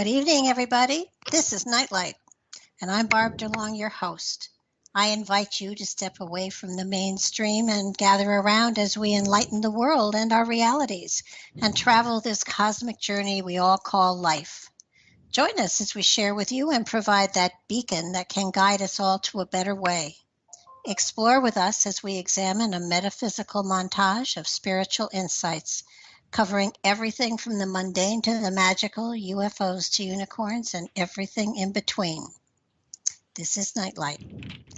Good evening, everybody. This is Nightlight, and I'm Barb DeLong, your host. I invite you to step away from the mainstream and gather around as we enlighten the world and our realities and travel this cosmic journey we all call life. Join us as we share with you and provide that beacon that can guide us all to a better way. Explore with us as we examine a metaphysical montage of spiritual insights, covering everything from the mundane to the magical, UFOs to unicorns, and everything in between. This is Nightlight,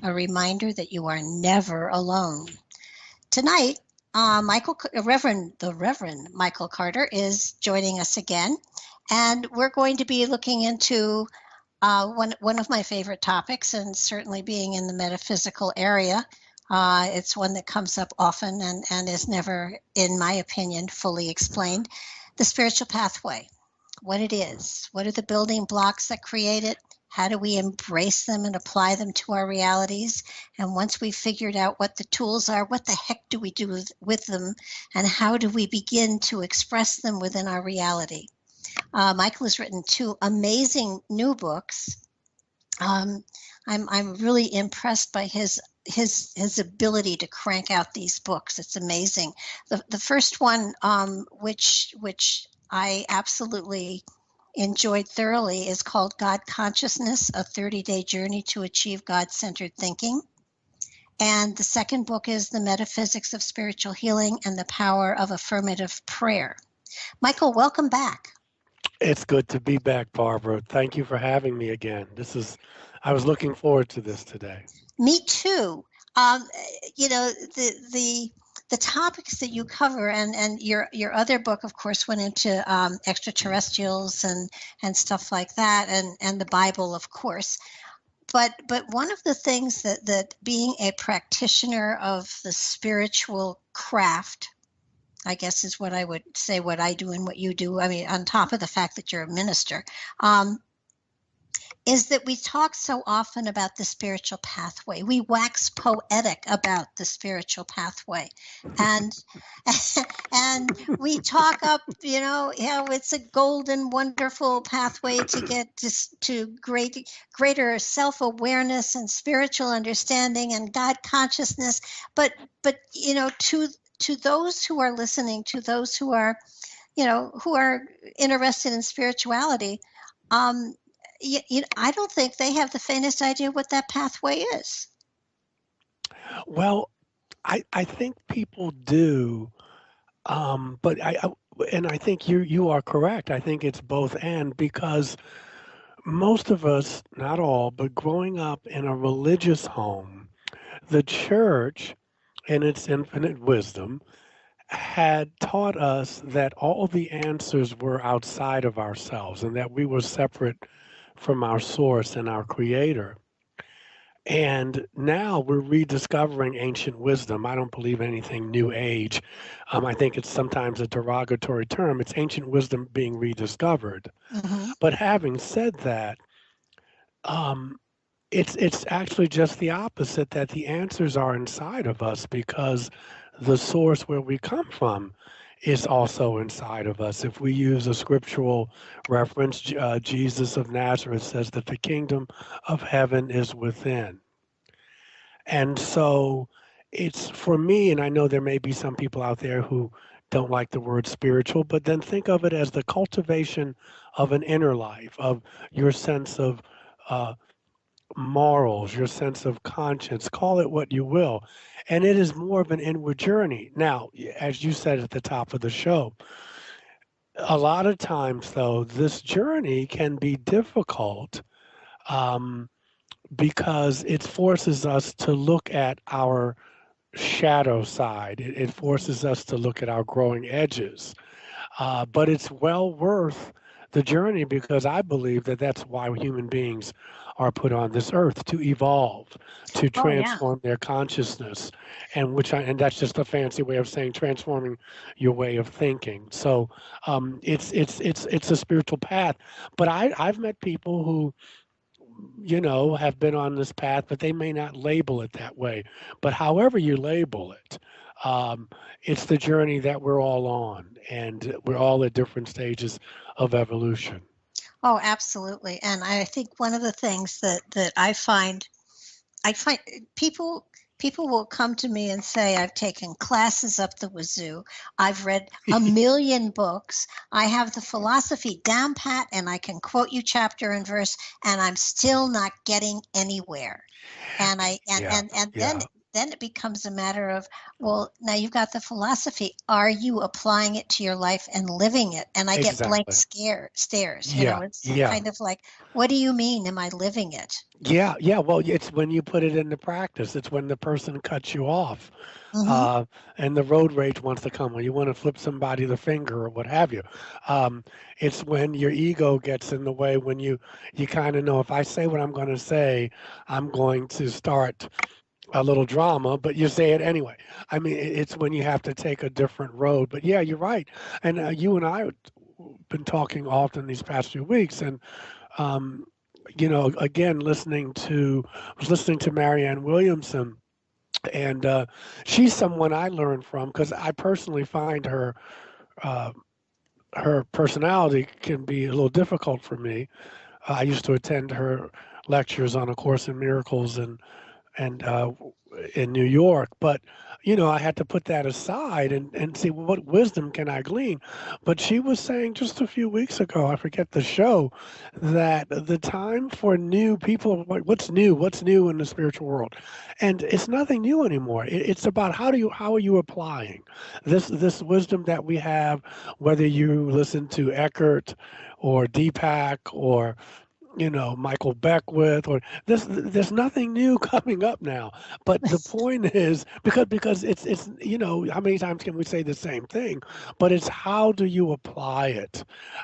a reminder that you are never alone. Tonight, the Reverend Michael Carter is joining us again, and we're going to be looking into one of my favorite topics, and certainly being in the metaphysical area, it's one that comes up often and is never, in my opinion, fully explained. The spiritual pathway, what it is, what are the building blocks that create it, how do we embrace them and apply them to our realities, and once we've figured out what the tools are, what the heck do we do with them, and how do we begin to express them within our reality? Michael has written two amazing new books. I'm really impressed by his ability to crank out these books. It's amazing. The first one, which I absolutely enjoyed thoroughly, is called God Consciousness: A 30-Day Journey to Achieve God-Centered Thinking. And the second book is The Metaphysics of Spiritual Healing and the Power of Affirmative Prayer. Michael, welcome back. It's good to be back, Barbara. Thank you for having me again. I was looking forward to this today. Me too. The topics that you cover, and your other book, of course, went into extraterrestrials and stuff like that, and the Bible, of course. But one of the things that being a practitioner of the spiritual craft, I guess, is what I would say, what I do and what you do. I mean, on top of the fact that you're a minister, is that we talk so often about the spiritual pathway. We wax poetic about the spiritual pathway, and and we talk up, it's a golden, wonderful pathway to get to greater self-awareness and spiritual understanding and God consciousness. But to those who are listening, to those who are interested in spirituality, I don't think they have the faintest idea what that pathway is. Well, I think people do, but I think you are correct. I think it's both and, because most of us, not all, but growing up in a religious home, the church, in its infinite wisdom, had taught us that all the answers were outside of ourselves and that we were separate from our source and our creator. And now we're rediscovering ancient wisdom. I don't believe anything new age. I think it's sometimes a derogatory term. It's ancient wisdom being rediscovered. Mm-hmm. But having said that, it's actually just the opposite, that the answers are inside of us, because the source where we come from is also inside of us. If we use a scriptural reference, Jesus of Nazareth says that the kingdom of heaven is within. And so it's, for me, and I know there may be some people out there who don't like the word spiritual, but then think of it as the cultivation of an inner life, of your sense of morals, your sense of conscience, call it what you will. And it is more of an inward journey. Now, as you said at the top of the show, a lot of times, though, this journey can be difficult, because it forces us to look at our shadow side. It forces us to look at our growing edges. But it's well worth the journey, because I believe that that's why human beings are put on this earth, to evolve, to transform their consciousness, and that's just a fancy way of saying transforming your way of thinking. So it's a spiritual path. But I've met people who, have been on this path, but they may not label it that way. But however you label it, it's the journey that we're all on, and we're all at different stages of evolution. Oh, absolutely. And I think one of the things that I find people will come to me and say, I've taken classes up the wazoo. I've read a million books. I have the philosophy down pat and I can quote you chapter and verse, and I'm still not getting anywhere. And I Yeah, and yeah, then it becomes a matter of, well, now you've got the philosophy. Are you applying it to your life and living it? And I get blank exactly. stares. Yeah, It's yeah. kind of like, what do you mean? Am I living it? Yeah, yeah. Well, it's when you put it into practice. It's when the person cuts you off, Mm-hmm. uh, and the road rage wants to come. When you want to flip somebody the finger or what have you. Um, it's when your ego gets in the way. When you kind of know if I say what I'm going to say, I'm going to start a little drama, but you say it anyway. I mean, it's when you have to take a different road. But yeah, you're right. And you and I have been talking often these past few weeks, and um, again, I was listening to Marianne Williamson, and she's someone I learned from because I personally find uh, her personality can be a little difficult for me. I used to attend her lectures on A Course in Miracles, and in New York. But I had to put that aside and see, well, what wisdom can I glean. But she was saying just a few weeks ago, I forget the show, that the time for new people, like, what's new in the spiritual world, and it's nothing new anymore. It's about how are you applying this wisdom that we have, whether you listen to Eckhart or Deepak or Michael Beckwith, or there's nothing new coming up now. But the point is, because it's how many times can we say the same thing? But it's how do you apply it?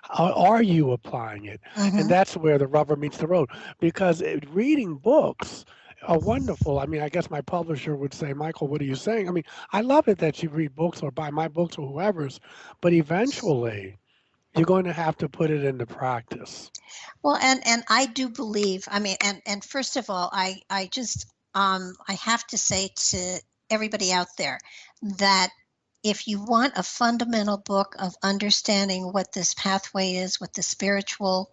Are you applying it? And Mm-hmm. that's where the rubber meets the road. Because reading books are wonderful. I mean, I guess my publisher would say, Michael, what are you saying? I mean, I love it that you read books or buy my books or whoever's, but eventually you're going to have to put it into practice. Well, and I do believe. I mean, and first of all, I just I have to say to everybody out there that if you want a fundamental book of understanding what this pathway is, what the spiritual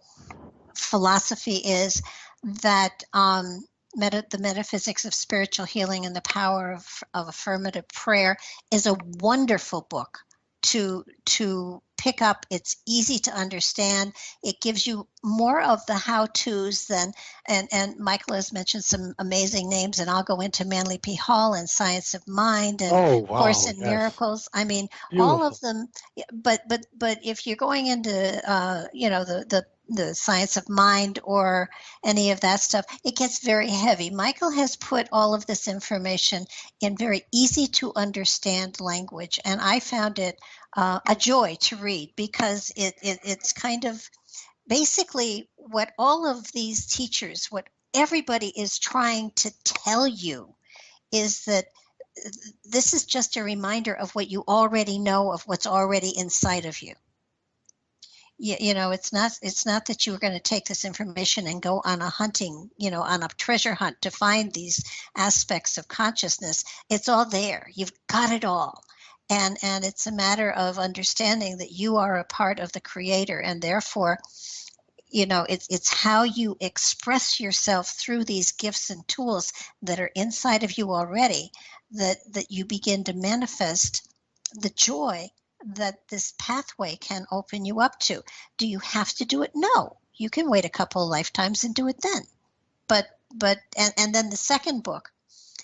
philosophy is, that the metaphysics of spiritual healing and the power of affirmative prayer is a wonderful book to pick up. It's easy to understand. It gives you more of the how to's than, and Michael has mentioned some amazing names, and I'll go into Manly P. Hall and Science of Mind and Oh, Course wow, in yes. Miracles. I mean, all of Beautiful. them. Yeah, but if you're going into the science of mind or any of that stuff, it gets very heavy. Michael has put all of this information in very easy to understand language, and I found it a joy to read because it's kind of basically what all of these teachers, what everybody is trying to tell you is that this is just a reminder of what you already know, of what's already inside of you. It's not that you're going to take this information and go on a hunting, on a treasure hunt to find these aspects of consciousness. It's all there. You've got it all. And it's a matter of understanding that you are a part of the creator, and therefore, it's how you express yourself through these gifts and tools that are inside of you already, that you begin to manifest the joy that this pathway can open you up to. Do you have to do it? No. You can wait a couple of lifetimes and do it then. And then the second book,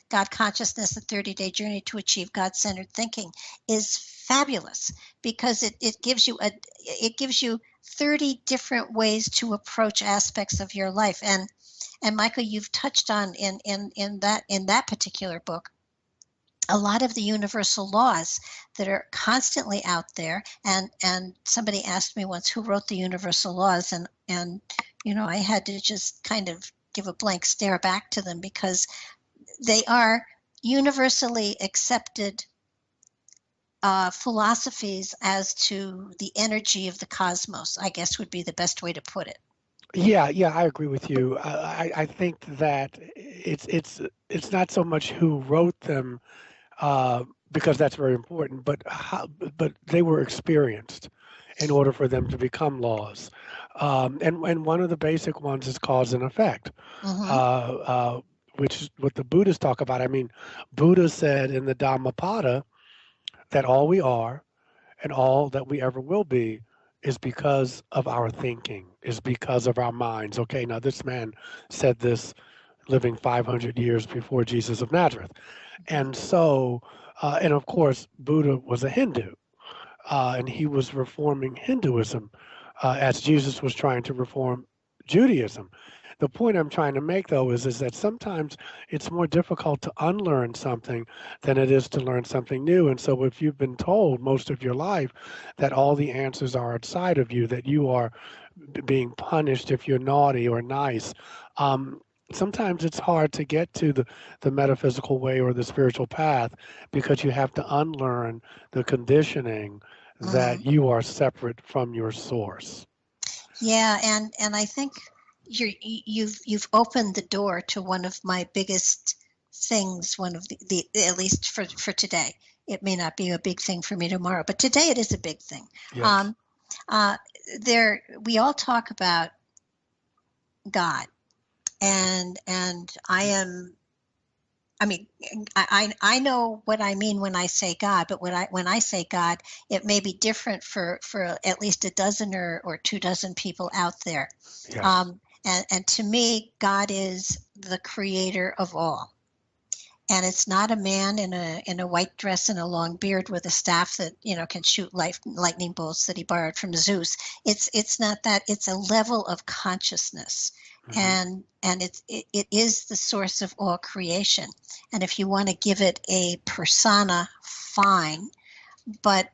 God Consciousness, a 30-day journey to achieve God-centered thinking, is fabulous because it gives you 30 different ways to approach aspects of your life. And Michael, you've touched on in that particular book a lot of the universal laws that are constantly out there. And somebody asked me once who wrote the universal laws, and I had to just kind of give a blank stare back to them because they are universally accepted philosophies as to the energy of the cosmos, I guess would be the best way to put it. Yeah, yeah, I agree with you. I think that it's not so much who wrote them, because that's very important, but they were experienced. in order for them to become laws. And one of the basic ones is cause and effect, Mm-hmm. uh, uh, which is what the Buddhists talk about. I mean, Buddha said in the Dhammapada that all we are and all that we ever will be is because of our thinking, is because of our minds. Okay, now this man said this living 500 years before Jesus of Nazareth. Mm-hmm. And so, and of course, Buddha was a Hindu, and he was reforming Hinduism as Jesus was trying to reform Judaism. The point I'm trying to make, though, is that sometimes it's more difficult to unlearn something than it is to learn something new. And so, if you've been told most of your life that all the answers are outside of you, that you are being punished if you're naughty or nice, um, sometimes it's hard to get to the metaphysical way or the spiritual path because you have to unlearn the conditioning Mm-hmm. that you are separate from your source. Yeah, and I think you've opened the door to one of my biggest things. One of the at least for today. It may not be a big thing for me tomorrow, but today it is a big thing. Yes. Um, uh, there, we all talk about God, and I am. I mean, I know what I mean when I say God, but when I say God, it may be different for at least a dozen or 2 dozen people out there. Yes. And to me, God is the creator of all. And it's not a man in a white dress and a long beard with a staff that can shoot lightning bolts that he borrowed from Zeus. It's not that. It's a level of consciousness, Hmm. and it is the source of all creation. And if you want to give it a persona, fine. But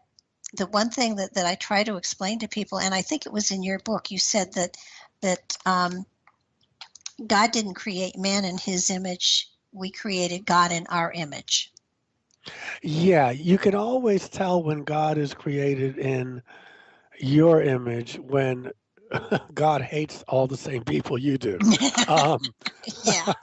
the one thing that I try to explain to people, and I think it was in your book, you said that God didn't create man in his image. We created God in our image. Yeah, you can always tell when God is created in your image when God hates all the same people you do. Um, Yeah,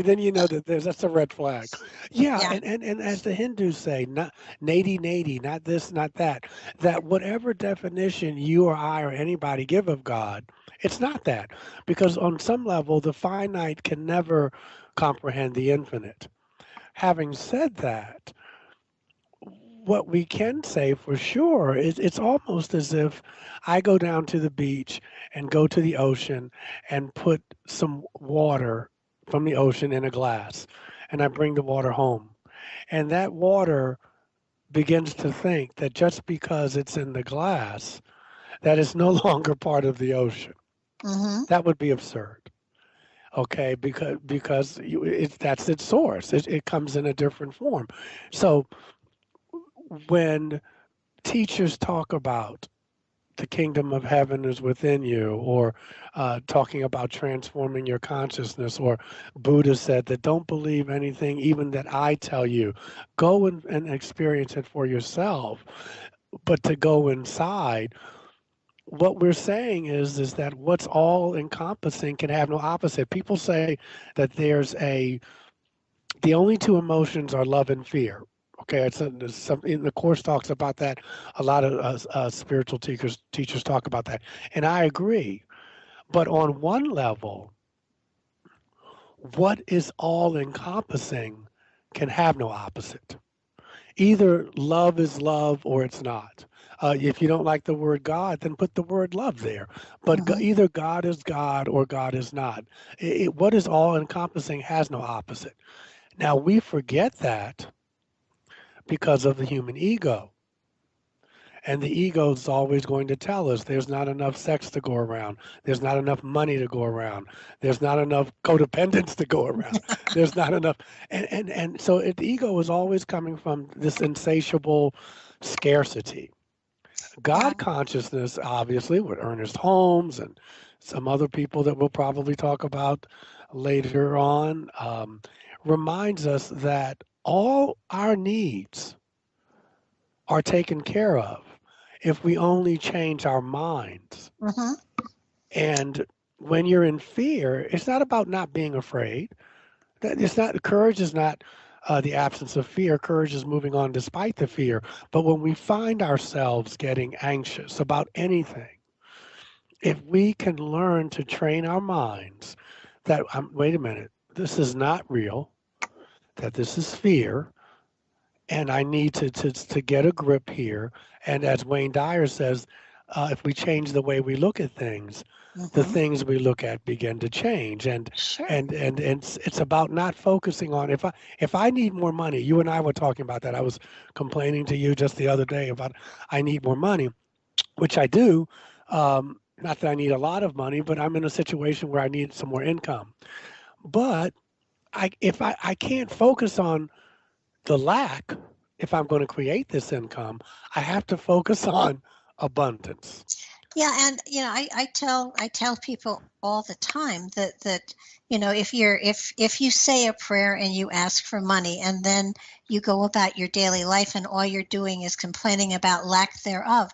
then you know that that's a red flag. Yeah, yeah. and as the Hindus say, not nady nady, not this, not that. That whatever definition you or I or anybody give of God, it's not that. Because on some level, the finite can never comprehend the infinite. Having said that, what we can say for sure is it's almost as if I go down to the beach and go to the ocean and put some water from the ocean in a glass and I bring the water home. And that water begins to think that just because it's in the glass, that it's no longer part of the ocean. Hmm. That would be absurd. Okay, because that's its source. It comes in a different form. So when teachers talk about the kingdom of heaven is within you, or talking about transforming your consciousness, or Buddha said that don't believe anything even that I tell you. Go and experience it for yourself. But to go inside, what we're saying is that what's all encompassing can have no opposite. People say that the only two emotions are love and fear. Okay, there's some in the course talks about that. A lot of spiritual teachers talk about that, and I agree. But on one level, what is all encompassing can have no opposite. Either love is love or it's not. If you don't like the word God, then put the word love there. But Hmm. either God is God or God is not. What is all encompassing has no opposite. Now we forget that because of the human ego. And the ego is always going to tell us there's not enough sex to go around. There's not enough money to go around. There's not enough codependence to go around. There's not enough. And so the ego is always coming from this insatiable scarcity. Yeah. God consciousness, obviously, with Ernest Holmes and some other people that we'll probably talk about later on, reminds us that all our needs are taken care of if we only change our minds. Hmm. And when you're in fear, it's not about not being afraid. It's not courage is not the absence of fear. Courage is moving on despite the fear. But when we find ourselves getting anxious about anything, if we can learn to train our minds that, wait a minute, this is not real, that this is fear, and I need to get a grip here. And as Wayne Dyer says, if we change the way we look at things, the Mm-hmm. things we look at begin to change. And Sure. and it's about not focusing on, if I need more money. You and I were talking about that. I was complaining to you just the other day about I need more money, which I do. Not that I need a lot of money, but I'm in a situation where I need some more income. But if I can't focus on the lack, if I'm going to create this income, I have to focus on abundance. Yeah, and I tell people all the time that if you say a prayer and you ask for money and then you go about your daily life and all you're doing is complaining about lack thereof,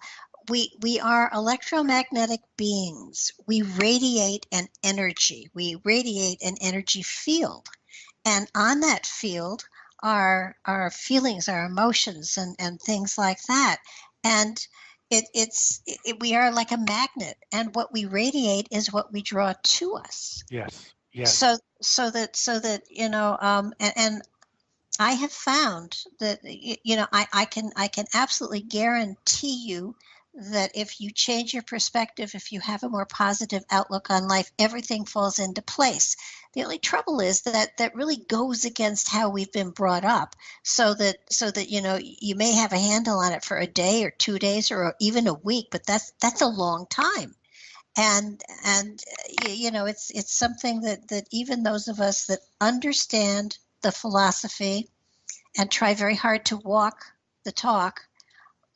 we are electromagnetic beings. We radiate an energy. We radiate an energy field. And on that field are our feelings, our emotions, and things like that. And we are like a magnet, and what we radiate is what we draw to us. Yes, yes. So that I have found that I can absolutely guarantee you that if you change your perspective, if you have a more positive outlook on life, everything falls into place. The only trouble is that that really goes against how we've been brought up. So that you may have a handle on it for a day or 2 days or even a week, but that's a long time. And it's something that even those of us that understand the philosophy and try very hard to walk the talk,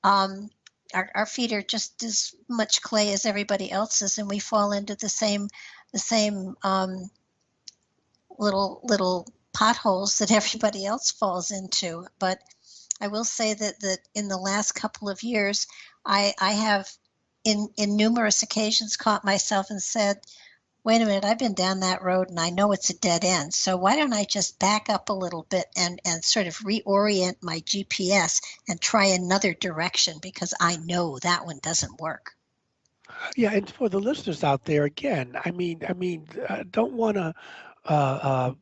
um, our feet are just as much clay as everybody else's, and we fall into the same little potholes that everybody else falls into. But I will say that in the last couple of years, I have in numerous occasions caught myself and said, wait a minute, I've been down that road and I know it's a dead end. So why don't I just back up a little bit and sort of reorient my GPS and try another direction because I know that one doesn't work. Yeah, and for the listeners out there, again, don't want to uh, uh,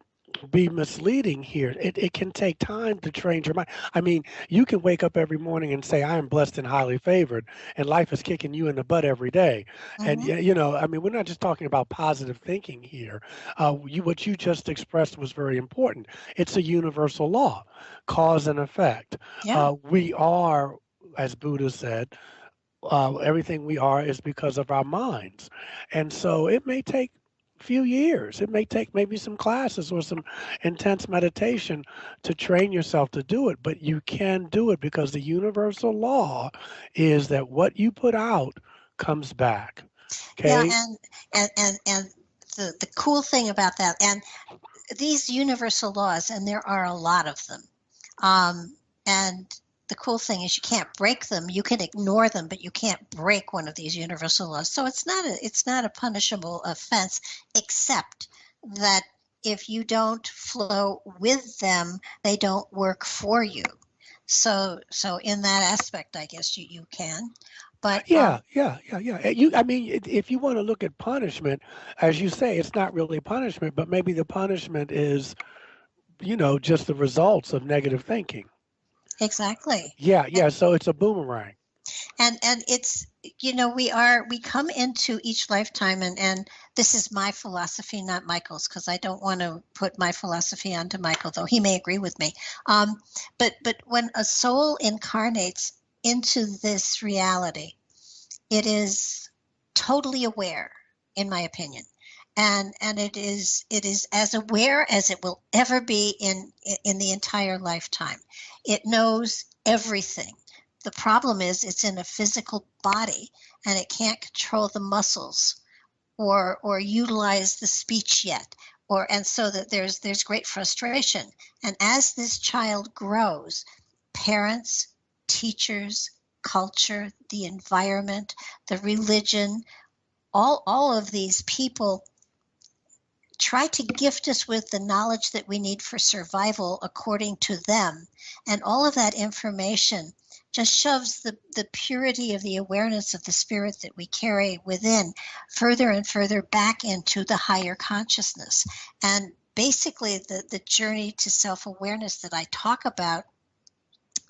be misleading here. It can take time to train your mind. I mean, you can wake up every morning and say, I am blessed and highly favored, and life is kicking you in the butt every day. And, Hmm. we're not just talking about positive thinking here. What you just expressed was very important. It's a universal law, cause and effect. Yeah. We are, as Buddha said, everything we are is because of our minds. And so it may take a few years. It may take maybe some classes or some intense meditation to train yourself to do it, but you can do it because the universal law is that what you put out comes back. Yeah, Okay? and the cool thing about that, and these universal laws, and there are a lot of them. And the cool thing is you can't break them. You can ignore them, but you can't break one of these universal laws. So it's not a punishable offense, except that if you don't flow with them, they don't work for you. So in that aspect, I guess you can. But Yeah. If you want to look at punishment, as you say, it's not really punishment, but maybe the punishment is, just the results of negative thinking. exactly. Yeah. So it's a boomerang. And we come into each lifetime, and this is my philosophy, not Michael's, because I don't want to put my philosophy onto Michael, though he may agree with me. But when a soul incarnates into this reality, it is totally aware, in my opinion, and it is as aware as it will ever be in the entire lifetime. It knows everything. The problem is it's in a physical body and it can't control the muscles or utilize the speech yet, and so that there's great frustration. And as this child grows, parents, teachers, culture, the environment, the religion, all of these people try to gift us with the knowledge that we need for survival according to them. And all of that information just shoves the purity of the awareness of the spirit that we carry within further and further back into the higher consciousness. And basically, the journey to self-awareness that I talk about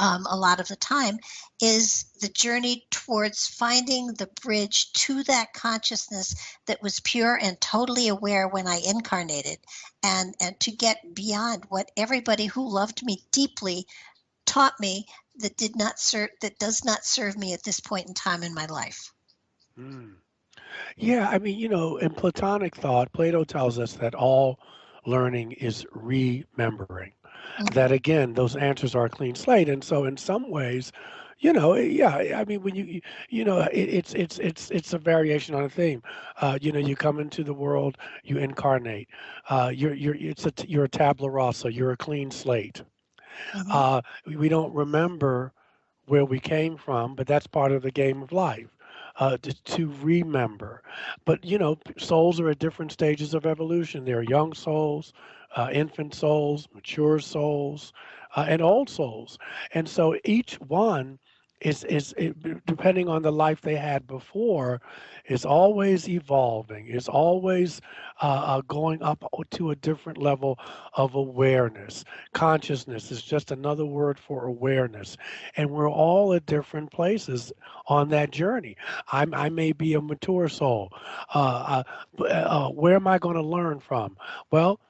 a lot of the time is the journey towards finding the bridge to that consciousness that was pure and totally aware when I incarnated, and to get beyond what everybody who loved me deeply taught me that does not serve me at this point in time in my life. Mm. Yeah, I mean, in Platonic thought, Plato tells us that all learning is remembering. That Mhm. again, those answers are a clean slate, and so in some ways, yeah, I mean, when it's a variation on a theme. You come into the world, you incarnate. You're a tabula rasa. You're a clean slate. Mhm. We don't remember where we came from, but that's part of the game of life. To remember. But, souls are at different stages of evolution. There are young souls, infant souls, mature souls, and old souls. And so each one depending on the life they had before, is always evolving, is always going up to a different level of awareness. Consciousness is just another word for awareness. And we're all at different places on that journey. I may be a mature soul. Where am I going to learn from? Well,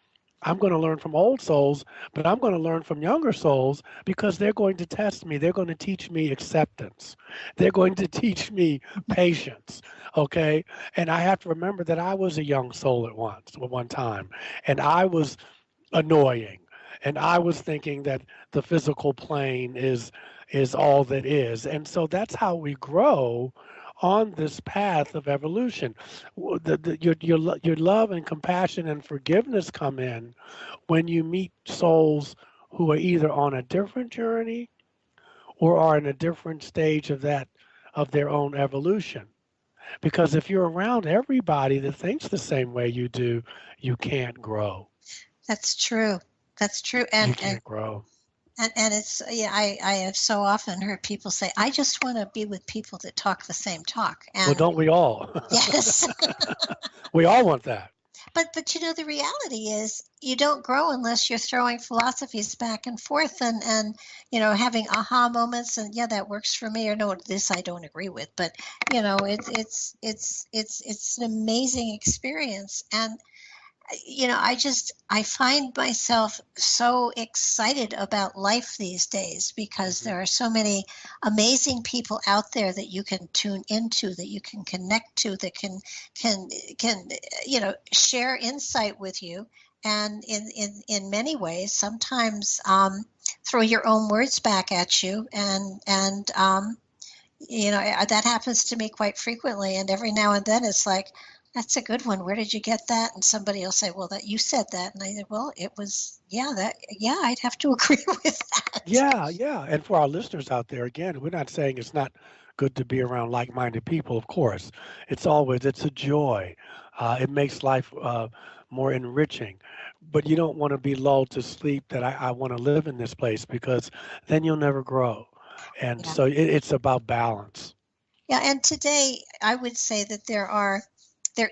I'm going to learn from old souls, but I'm going to learn from younger souls because they're going to test me. They're going to teach me acceptance. They're going to teach me patience. Okay. And I have to remember that I was a young soul at one time, and I was annoying. And I was thinking that the physical plane is all that is. And so that's how we grow on this path of evolution. Your love and compassion and forgiveness come in when you meet souls who are either on a different journey or are in a different stage of their own evolution. Because if you're around everybody that thinks the same way you do, you can't grow. That's true. That's true. You And can't grow. it's, yeah, I have so often heard people say, I just want to be with people that talk the same talk. Well, And don't we all? yes. We all want that. But the reality is you don't grow unless you're throwing philosophies back and forth, and having aha moments, and yeah, that works for me, or no, this I don't agree with. But it's an amazing experience. And I find myself so excited about life these days because Hmm. there are so many amazing people out there that you can tune into, that you can connect to, that can can share insight with you, and in many ways, sometimes throw your own words back at you, and that happens to me quite frequently. And every now and then it's like, that's a good one. Where did you get that? And somebody will say, well, that you said that. And I said, well, it was, yeah, I'd have to agree with that. Yeah, yeah. And for our listeners out there, again, we're not saying it's not good to be around like-minded people, of course. It's a joy. It makes life more enriching. But you don't want to be lulled to sleep that I want to live in this place because then you'll never grow. And Yeah. so it's about balance. Yeah. And today I would say that there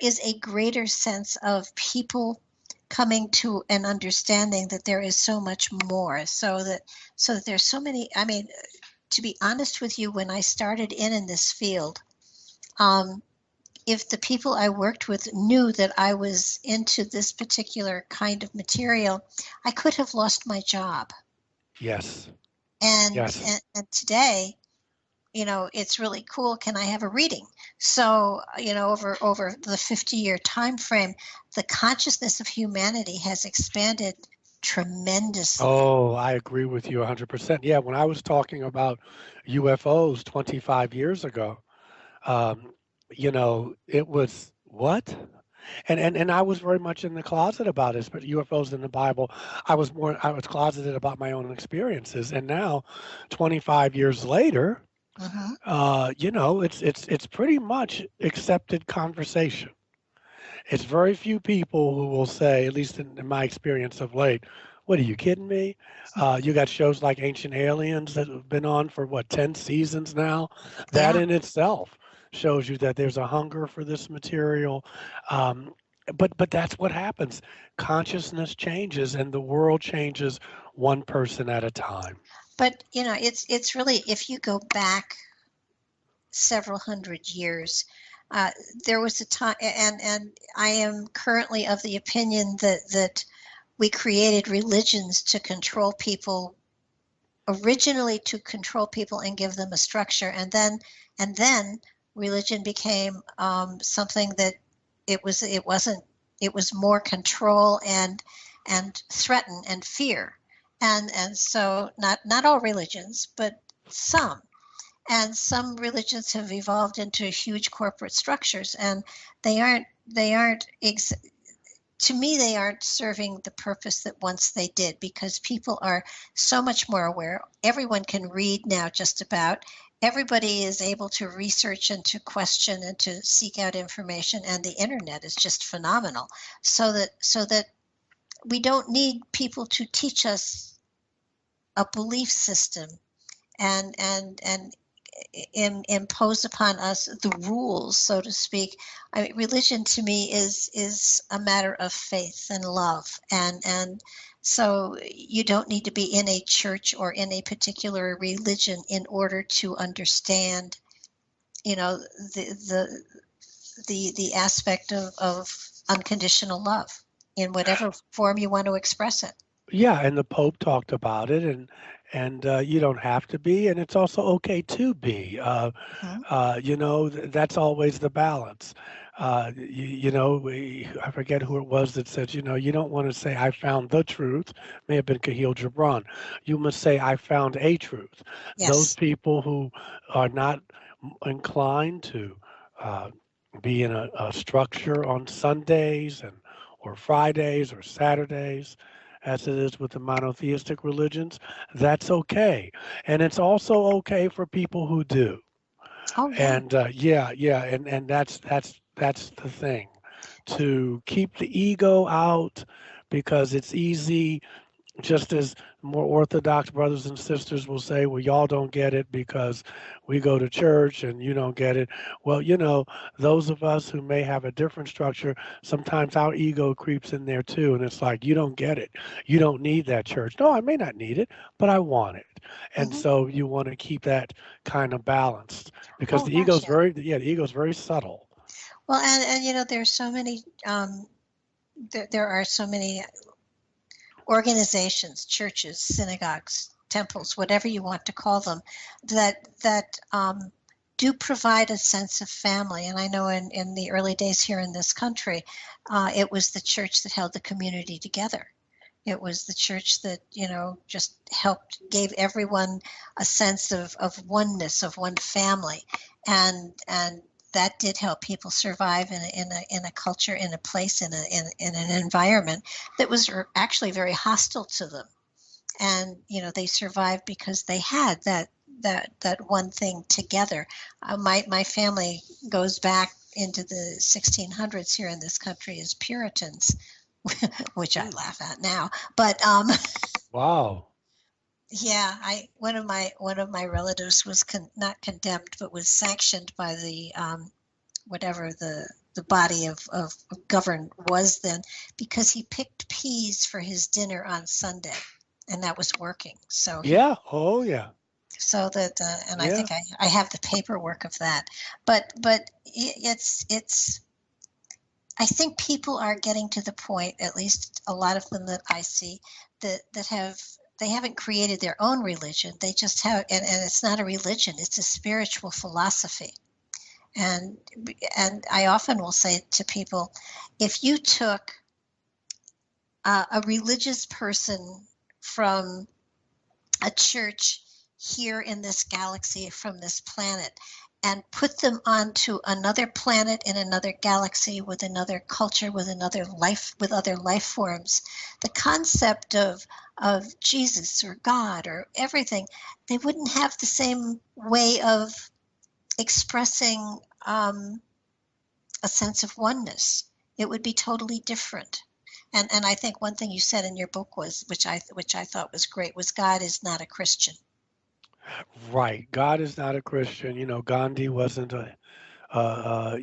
is a greater sense of people coming to an understanding that there is so much more, so that there's so many. I mean, to be honest with you, when I started in this field, um, if the people I worked with knew that I was into this particular kind of material, I could have lost my job. Yes. And Yes. and today, it's really cool. Can I have a reading? So, over the 50-year time frame, the consciousness of humanity has expanded tremendously. Oh, I agree with you 100%. Yeah, when I was talking about UFOs 25 years ago, um, it was what? And I was very much in the closet about it, but UFOs in the Bible. I was closeted about my own experiences. And now, 25 years later, Hmm. it's pretty much accepted conversation. It's very few people who will say, at least in my experience of late, what are you kidding me? You got shows like Ancient Aliens that have been on for what, 10 seasons now? That Yeah. in itself shows you that there's a hunger for this material. Um, but that's what happens. Consciousness changes and the world changes one person at a time. But it's really, if you go back several hundred years, uh, there was a time, and I am currently of the opinion that we created religions to control people, originally to control people and give them a structure, and then religion became something that it was more control and threaten and fear, and so not all religions, but some. And some religions have evolved into huge corporate structures, and they aren't to me, they aren't serving the purpose that once they did, because people are so much more aware. Everyone can read now, just about. Everybody is able to research and to question and to seek out information, and the internet is just phenomenal. So that we don't need people to teach us a belief system and impose upon us the rules, so to speak. I mean, religion to me is a matter of faith and love, and so you don't need to be in a church or in a particular religion in order to understand, you know, the the aspect of unconditional love in whatever form you want to express it. Yeah, and the Pope talked about it, and you don't have to be, and it's also okay to be. Mhm. That's always the balance. I forget who it was that said, you don't want to say I found the truth. May have been Kahil Gibran. You must say I found a truth. Those Yes. people who are not inclined to uh, be in a structure on Sundays and or Fridays or Saturdays, as it is with the monotheistic religions, that's okay. And it's also okay for people who do. Oh, yeah. And yeah, and that's the thing, to keep the ego out because it's easy, just as more orthodox brothers and sisters will say, well, y'all don't get it because we go to church and you don't get it. Well, those of us who may have a different structure, sometimes our ego creeps in there too. And it's like, you don't get it. You don't need that church. No, I may not need it, but I want it. And Hmm. so you want to keep that kind of balanced because Oh the gosh, ego's yeah. the ego's very subtle. Well, and there's so many there are so many organizations, churches, synagogues, temples, whatever you want to call them, that do provide a sense of family. And I know in the early days here in this country, it was the church that held the community together. It was the church that, just gave everyone a sense of oneness, of one family. And that did help people survive in a culture, in a place, in an environment that was actually very hostile to them. And, they survived because they had that one thing together. My family goes back into the 1600s here in this country as Puritans, which I Hmm. laugh at now. But Wow. yeah, I one of my relatives was not condemned, but was sanctioned by the whatever the body of govern was then, because he picked peas for his dinner on Sunday, and that was working. So he Yeah. Oh, yeah. so that and I Yeah. think I have the paperwork of that. But it's I think people are getting to the point, at least a lot of them that I see, that they haven't created their own religion. They just have, and it's not a religion; it's a spiritual philosophy. And and I often will say to people, if you took a religious person from a church here in this galaxy, from this planet, and put them onto another planet in another galaxy with another culture, with another life, with other life forms, the concept of Jesus or God or everything, they wouldn't have the same way of expressing a sense of oneness. it would be totally different. And I think one thing you said in your book was, which I thought was great, was God is not a Christian. Right. God is not a Christian. Gandhi wasn't I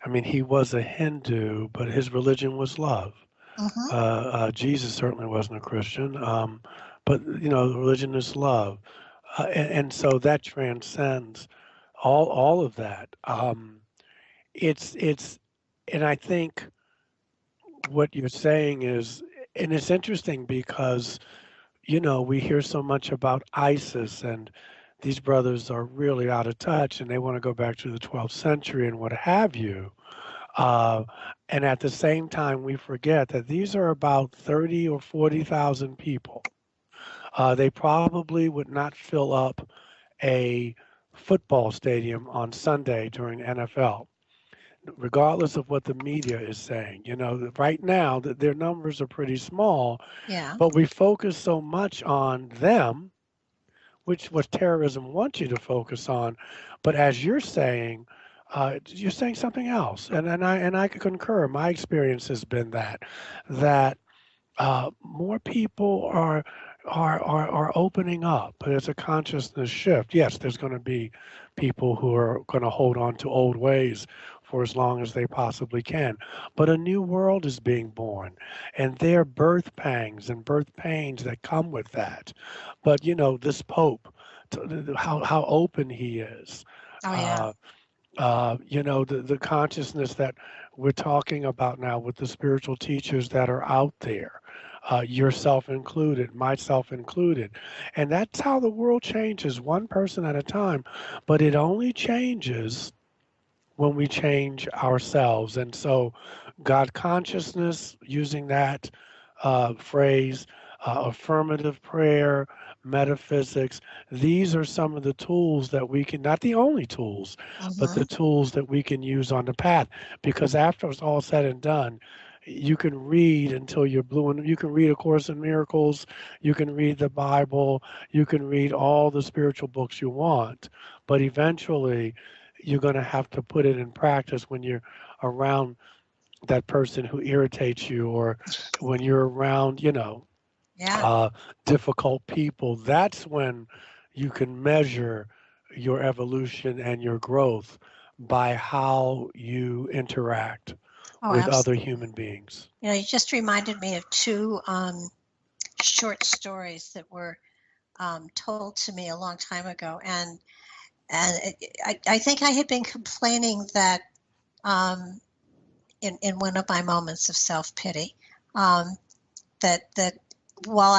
mean, he was a Hindu, but his religion was love. Mm-hmm. Jesus certainly wasn't a Christian, but the religion is love, and so that transcends all of that. It's, and I think what you're saying is, and it's interesting because we hear so much about ISIS, and these brothers are really out of touch, and they want to go back to the 12th century and what have you. Uh, and at the same time, we forget that these are about 30 or 40,000 people. They probably would not fill up a football stadium on Sunday during NFL, regardless of what the media is saying. Right now, their numbers are pretty small, Yeah. but we focus so much on them, which what terrorism wants you to focus on. But as you're saying something else, and I could concur. My experience has been that more people are opening up. There's a consciousness shift. Yes, there's going to be people who are going to hold on to old ways for as long as they possibly can. But a new world is being born, and there are birth pangs and birth pains that come with that. But this Pope, how open he is. Oh yeah. Uh, the consciousness that we're talking about now with the spiritual teachers that are out there, yourself included, myself included. And that's how the world changes, one person at a time. But it only changes when we change ourselves. And so, God consciousness, using that phrase, affirmative prayer, metaphysics, these are some of the tools that we can, not the only tools, but Mm-hmm. the tools that we can use on the path. Because after it's all said and done, you can read until you're blue, and you can read A Course in Miracles, you can read the Bible, you can read all the spiritual books you want, but eventually you're going to have to put it in practice when you're around that person who irritates you, or when you're around, Yeah. uh, difficult people. That's when you can measure your evolution and your growth by how you interact Oh, with other absolutely. human beings. You just reminded me of two short stories that were told to me a long time ago, and I think I had been complaining that um, in one of my moments of self pity, um, that while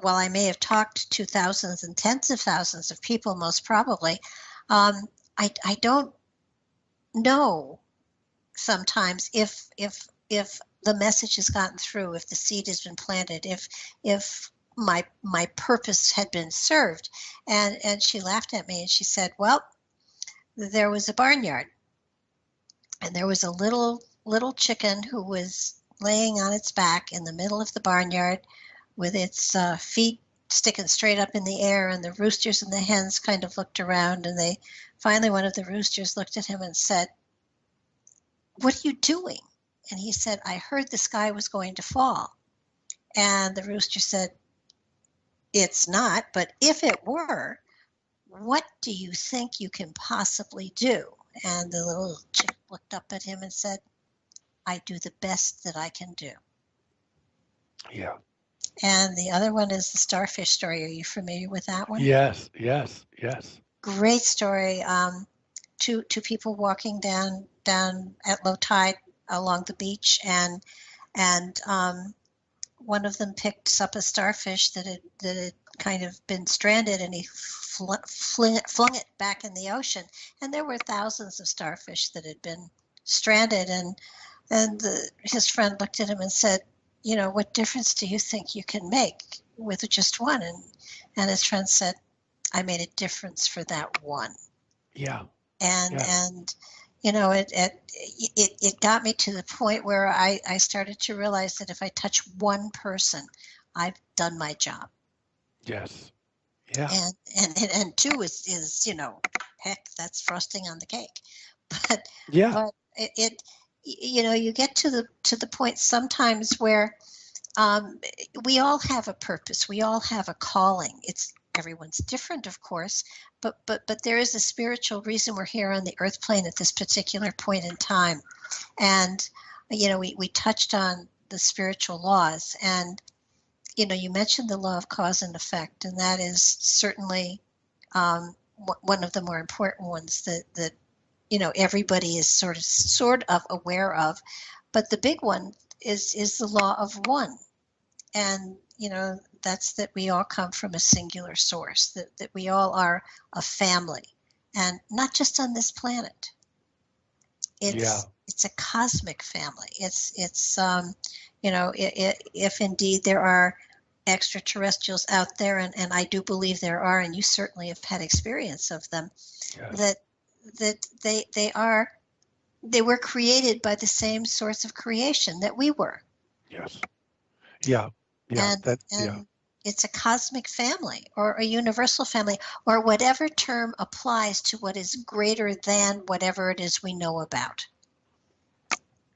I may have talked to thousands and tens of thousands of people, most probably, um, I don't know sometimes if the message has gotten through, if the seed has been planted, if my purpose had been served. And she laughed at me and she said, well, there was a barnyard, and there was a little chicken who was laying on its back in the middle of the barnyard with its feet sticking straight up in the air, and the roosters and the hens kind of looked around, and they finally, one of the roosters looked at him and said, what are you doing? And he said, I heard the sky was going to fall. And the rooster said, it's not, but if it were, what do you think you can possibly do? And the little chick looked up at him and said, I do the best that I can do. Yeah. And the other one is the starfish story. Are you familiar with that one? Yes, yes, yes. Great story. Two people walking down at low tide along the beach, and one of them picked up a starfish that had kind of been stranded, and he flung it back in the ocean. And there were thousands of starfish that had been stranded, and his friend looked at him and said, what difference do you think you can make with just one? And his friend said, I made a difference for that one. Yeah, and yes, and it got me to the point where I started to realize that if I touch one person, I've done my job. yes, yeah, And two is heck, that's frosting on the cake. but yeah, but it you get to the point sometimes where um, we all have a purpose. We all have a calling. It's everyone's different, of course, but there is a spiritual reason we're here on the earth plane at this particular point in time. And we touched on the spiritual laws, and you mentioned the law of cause and effect, and that is certainly one of the more important ones that everybody is sort of aware of. But the big one is the law of one, and that's that we all come from a singular source, that we all are a family, and not just on this planet. Yeah, It's a cosmic family. If indeed there are extraterrestrials out there, and I do believe there are, and you certainly have had experience of them, yes, that they were created by the same source of creation that we were. yes, yeah, yeah, and that, yeah, and it's a cosmic family or a universal family, or whatever term applies to what is greater than whatever it is we know about.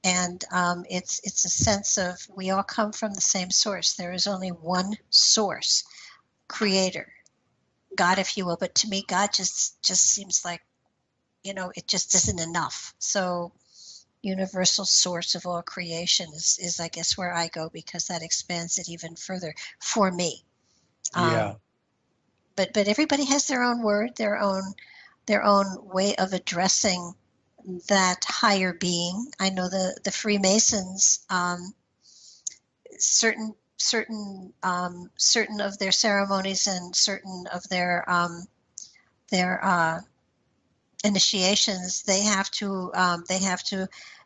And it's a sense of we all come from the same source. There is only one source, creator, God, if you will. But to me, God just seems like, it just isn't enough. So universal source of all creation is I guess where I go, because that expands it even further for me. yeah, Um, but everybody has their own word, their own way of addressing that higher being. I know the Freemasons, certain of their ceremonies and certain of their initiations, they have to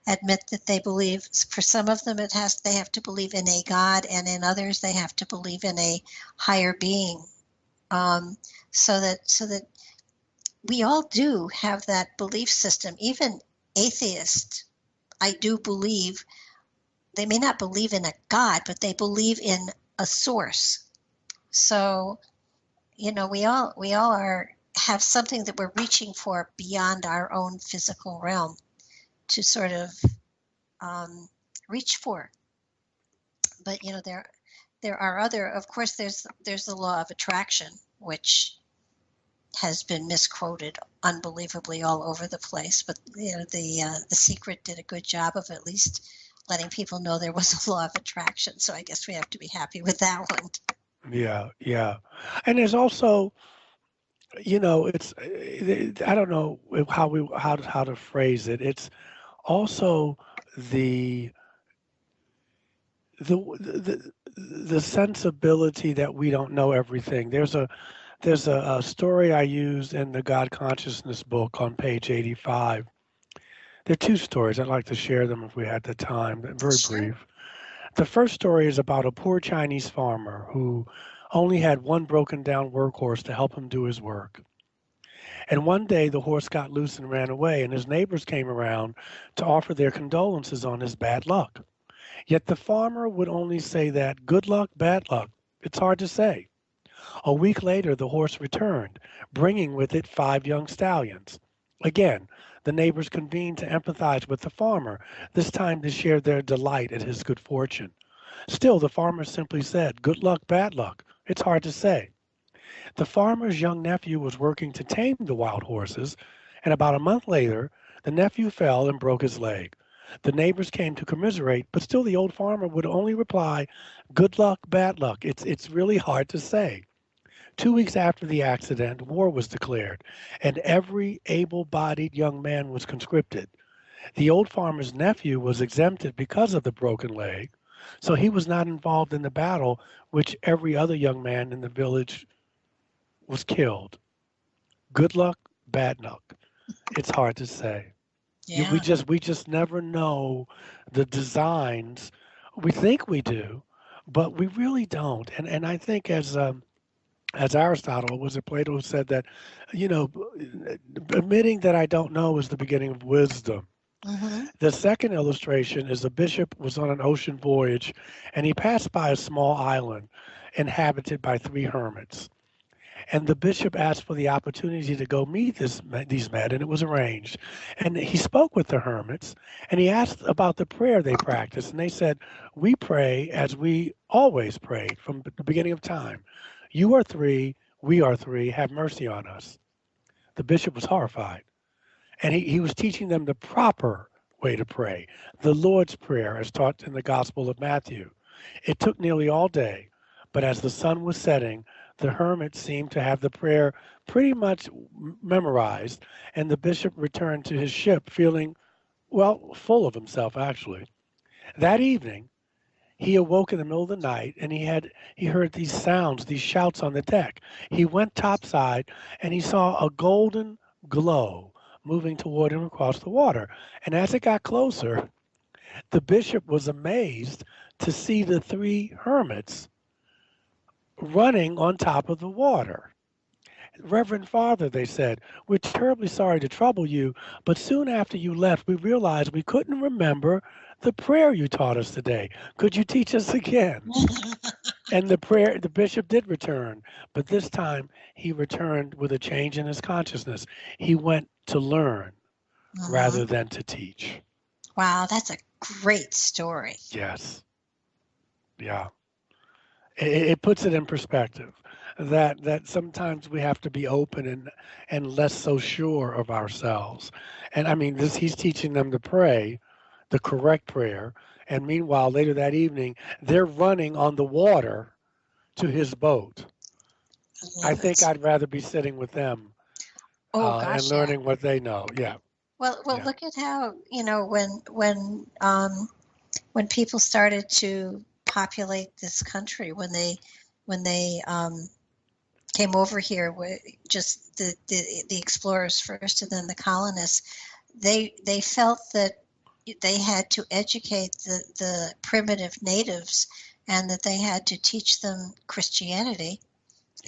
admit that they believe. For some of them, they have to believe in a God, and in others they have to believe in a higher being. Um, so that we all do have that belief system. Even atheists, I do believe, they may not believe in a God, but they believe in a source. So, we all have something that we're reaching for beyond our own physical realm to sort of um, reach for. But there are other. Of course, there's the law of attraction, which has been misquoted unbelievably all over the place. But the Secret did a good job of at least letting people know there was a law of attraction. So I guess we have to be happy with that one. yeah, yeah. And there's also, it's, I don't know how to phrase it. It's also the the sensibility that we don't know everything. There's a story I used in the God Consciousness book on page 85. There are two stories. I'd like to share them if we had the time. They're very Sure. brief. The first story is about a poor Chinese farmer who only had one broken down workhorse to help him do his work. And one day the horse got loose and ran away, and his neighbors came around to offer their condolences on his bad luck. Yet the farmer would only say that good luck, bad luck. It's hard to say. A week later, the horse returned, bringing with it 5 young stallions. Again, the neighbors convened to empathize with the farmer, this time to share their delight at his good fortune. Still, the farmer simply said, good luck, bad luck. It's hard to say. The farmer's young nephew was working to tame the wild horses, and about a month later, the nephew fell and broke his leg. The neighbors came to commiserate, but still the old farmer would only reply, good luck, bad luck. It's really hard to say. 2 weeks after the accident, war was declared, and every able bodied young man was conscripted. The old farmer's nephew was exempted because of the broken leg, so he was not involved in the battle, which every other young man in the village was killed. Good luck, bad luck. It's hard to say. We Yeah. just never know the designs. We think we do, but we really don't. And I think as Aristotle, was it Plato, who said that, you know, admitting that I don't know is the beginning of wisdom. Mm-hmm. The second illustration is a bishop was on an ocean voyage and he passed by a small island inhabited by 3 hermits. And the bishop asked for the opportunity to go meet these men, and it was arranged. And he spoke with the hermits, and he asked about the prayer they practiced. And they said, "We pray as we always prayed from the beginning of time. You are three, we are three, have mercy on us." The bishop was horrified. And he was teaching them the proper way to pray, the Lord's Prayer as taught in the Gospel of Matthew. It took nearly all day, but as the sun was setting, the hermit seemed to have the prayer pretty much memorized, and the bishop returned to his ship feeling, well, full of himself, actually. That evening, he awoke in the middle of the night and he heard these sounds, these shouts on the deck. He went topside and he saw a golden glow moving toward him across the water. And as it got closer, the bishop was amazed to see the three hermits running on top of the water. "Reverend Father," they said, "we're terribly sorry to trouble you, but soon after you left, we realized we couldn't remember the prayer you taught us today. Could you teach us again?" And the bishop did return, but this time he returned with a change in his consciousness. He went to learn Mhm. rather than to teach. Wow, that's a great story. Yes, yeah. It puts it in perspective that sometimes we have to be open and less so sure of ourselves. And I mean, this he's teaching them to pray the correct prayer. And meanwhile, later that evening, they're running on the water to his boat. I I love think it. I'd rather be sitting with them Oh and gosh, yeah. learning what they know. Yeah, Well, yeah, look at how, when people started to populate this country, when they came over here, with just the explorers first and then the colonists, they felt that they had to educate the primitive natives and that they had to teach them Christianity.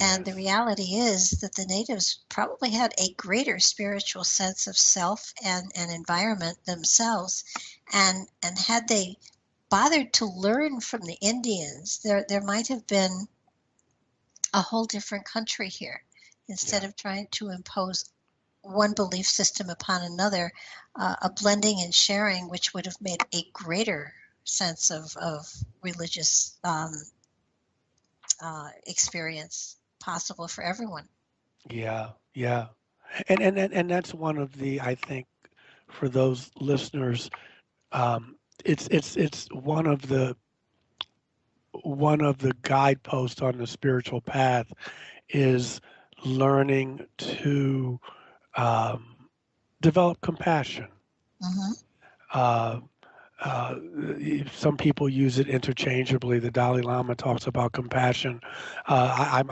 And the yes, reality is that the natives probably had a greater spiritual sense of self and environment themselves. And had they bothered to learn from the Indians, there might have been a whole different country here. Instead yeah. of trying to impose one belief system upon another, a blending and sharing, which would have made a greater sense of religious experience possible for everyone. Yeah, yeah. And that's one of the I think for those listeners, it's one of the guideposts on the spiritual path is learning to um, develop compassion. Hmm. Uh, uh, some people use it interchangeably. The Dalai Lama talks about compassion. I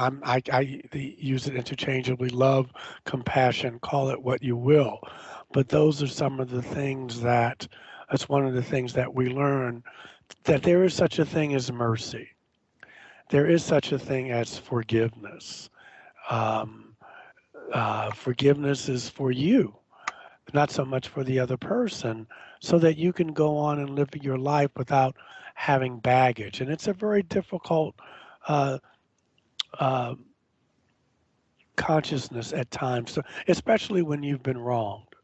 use it interchangeably. Love, compassion, call it what you will. But those are some of the things that's one of the things that we learn that there is such a thing as mercy. There is such a thing as forgiveness. Um, Forgiveness is for you, not so much for the other person, so that you can go on and live your life without having baggage. And it's a very difficult uh, uh, consciousness at times, so, especially when you've been wronged.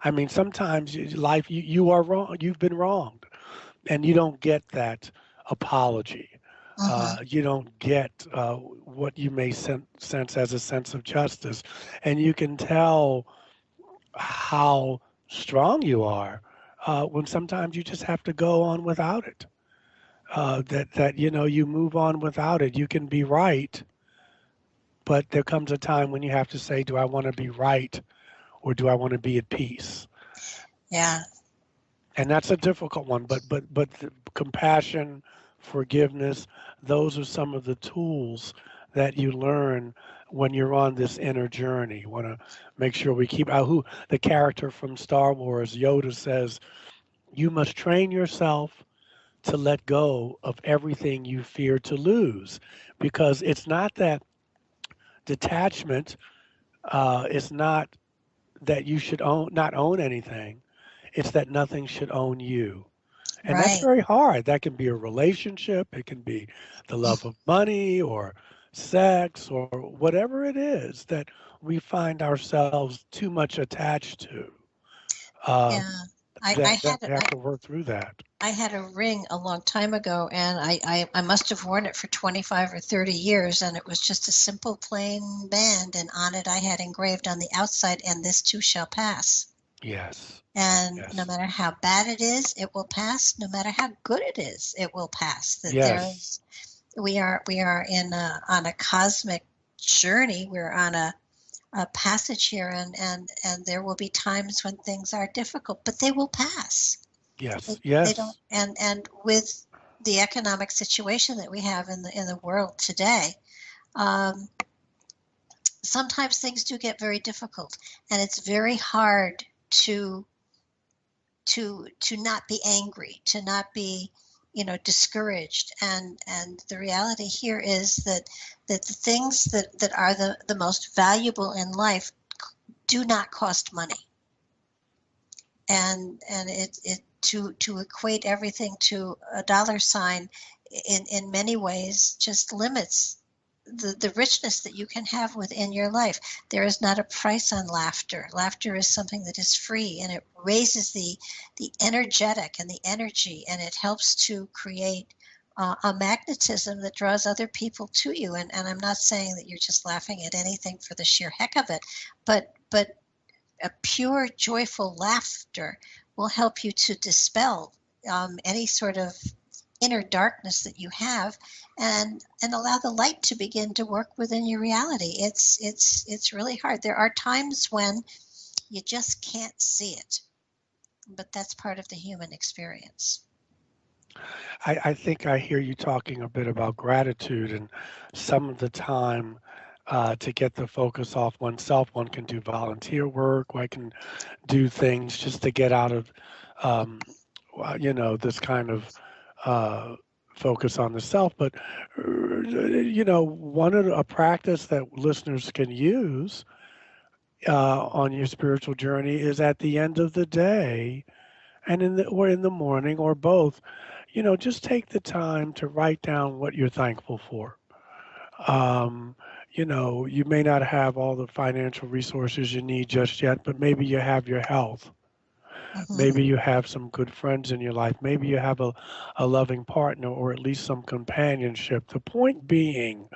I mean, sometimes life you are wrong, you've been wronged, and you don't get that apology. Hmm. You don't get what you may sense as a sense of justice, and you can tell how strong you are when sometimes you just have to go on without it. That you move on without it. You can be right, but there comes a time when you have to say, "Do I want to be right, or do I want to be at peace?" Yeah, And that's a difficult one. But compassion, forgiveness, those are some of the tools that you learn when you're on this inner journey. You want to make sure we keep out who the character from Star Wars, Yoda says, you must train yourself to let go of everything you fear to lose, because it's not that detachment is not that you should not own anything. It's that nothing should own you. And that's right. very hard. That can be a relationship, it can be the love of money or sex, or whatever it is that we find ourselves too much attached to, Yeah. um, I, I that had we have to work through that. I had a ring a long time ago, and I must have worn it for 25 or 30 years, and it was just a simple plain band, and on it I had engraved on the outside, and this too shall pass. Yes, And no yes, matter how bad it is, it will pass. No matter how good it is, it will pass. That yes, there's we are in on a cosmic journey. We're on a passage here, and there will be times when things are difficult, but they will pass. yes, They don't, yes, and with the economic situation that we have in the world today, um, sometimes things do get very difficult, and it's very hard to to not be angry, to not be, discouraged. And the reality here is that the things that are the most valuable in life do not cost money. And it to equate everything to a dollar sign in many ways just limits the richness that you can have within your life. There is not a price on laughter. Laughter is something that is free, and it raises the energetic and the energy, and it helps to create a magnetism that draws other people to you. And I'm not saying that you're just laughing at anything for the sheer heck of it, but a pure, joyful laughter will help you to dispel any sort of inner darkness that you have, and allow the light to begin to work within your reality. It's really hard. There are times when you just can't see it, but that's part of the human experience. I think I hear you talking a bit about gratitude, and some of the time, to get the focus off oneself, one can do volunteer work, one can do things just to get out of, um, this kind of uh, focus on the self. But, one of a practice that listeners can use on your spiritual journey is at the end of the day and in the morning or both, just take the time to write down what you're thankful for. Um, you may not have all the financial resources you need just yet, but maybe you have your health. Hmm. Maybe you have some good friends in your life. Maybe you have a loving partner or at least some companionship. The point being,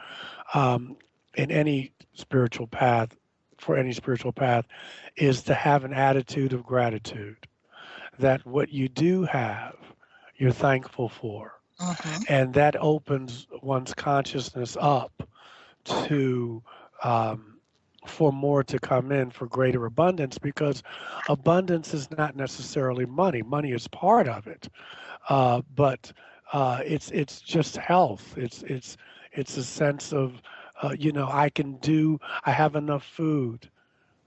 um, in any spiritual path, for any spiritual path, is to have an attitude of gratitude that what you do have, you're thankful for. Hmm. And that opens one's consciousness up to, um, for more to come in, for greater abundance, because abundance is not necessarily money. Money is part of it, but it's just health. It's a sense of, I can do. I have enough food.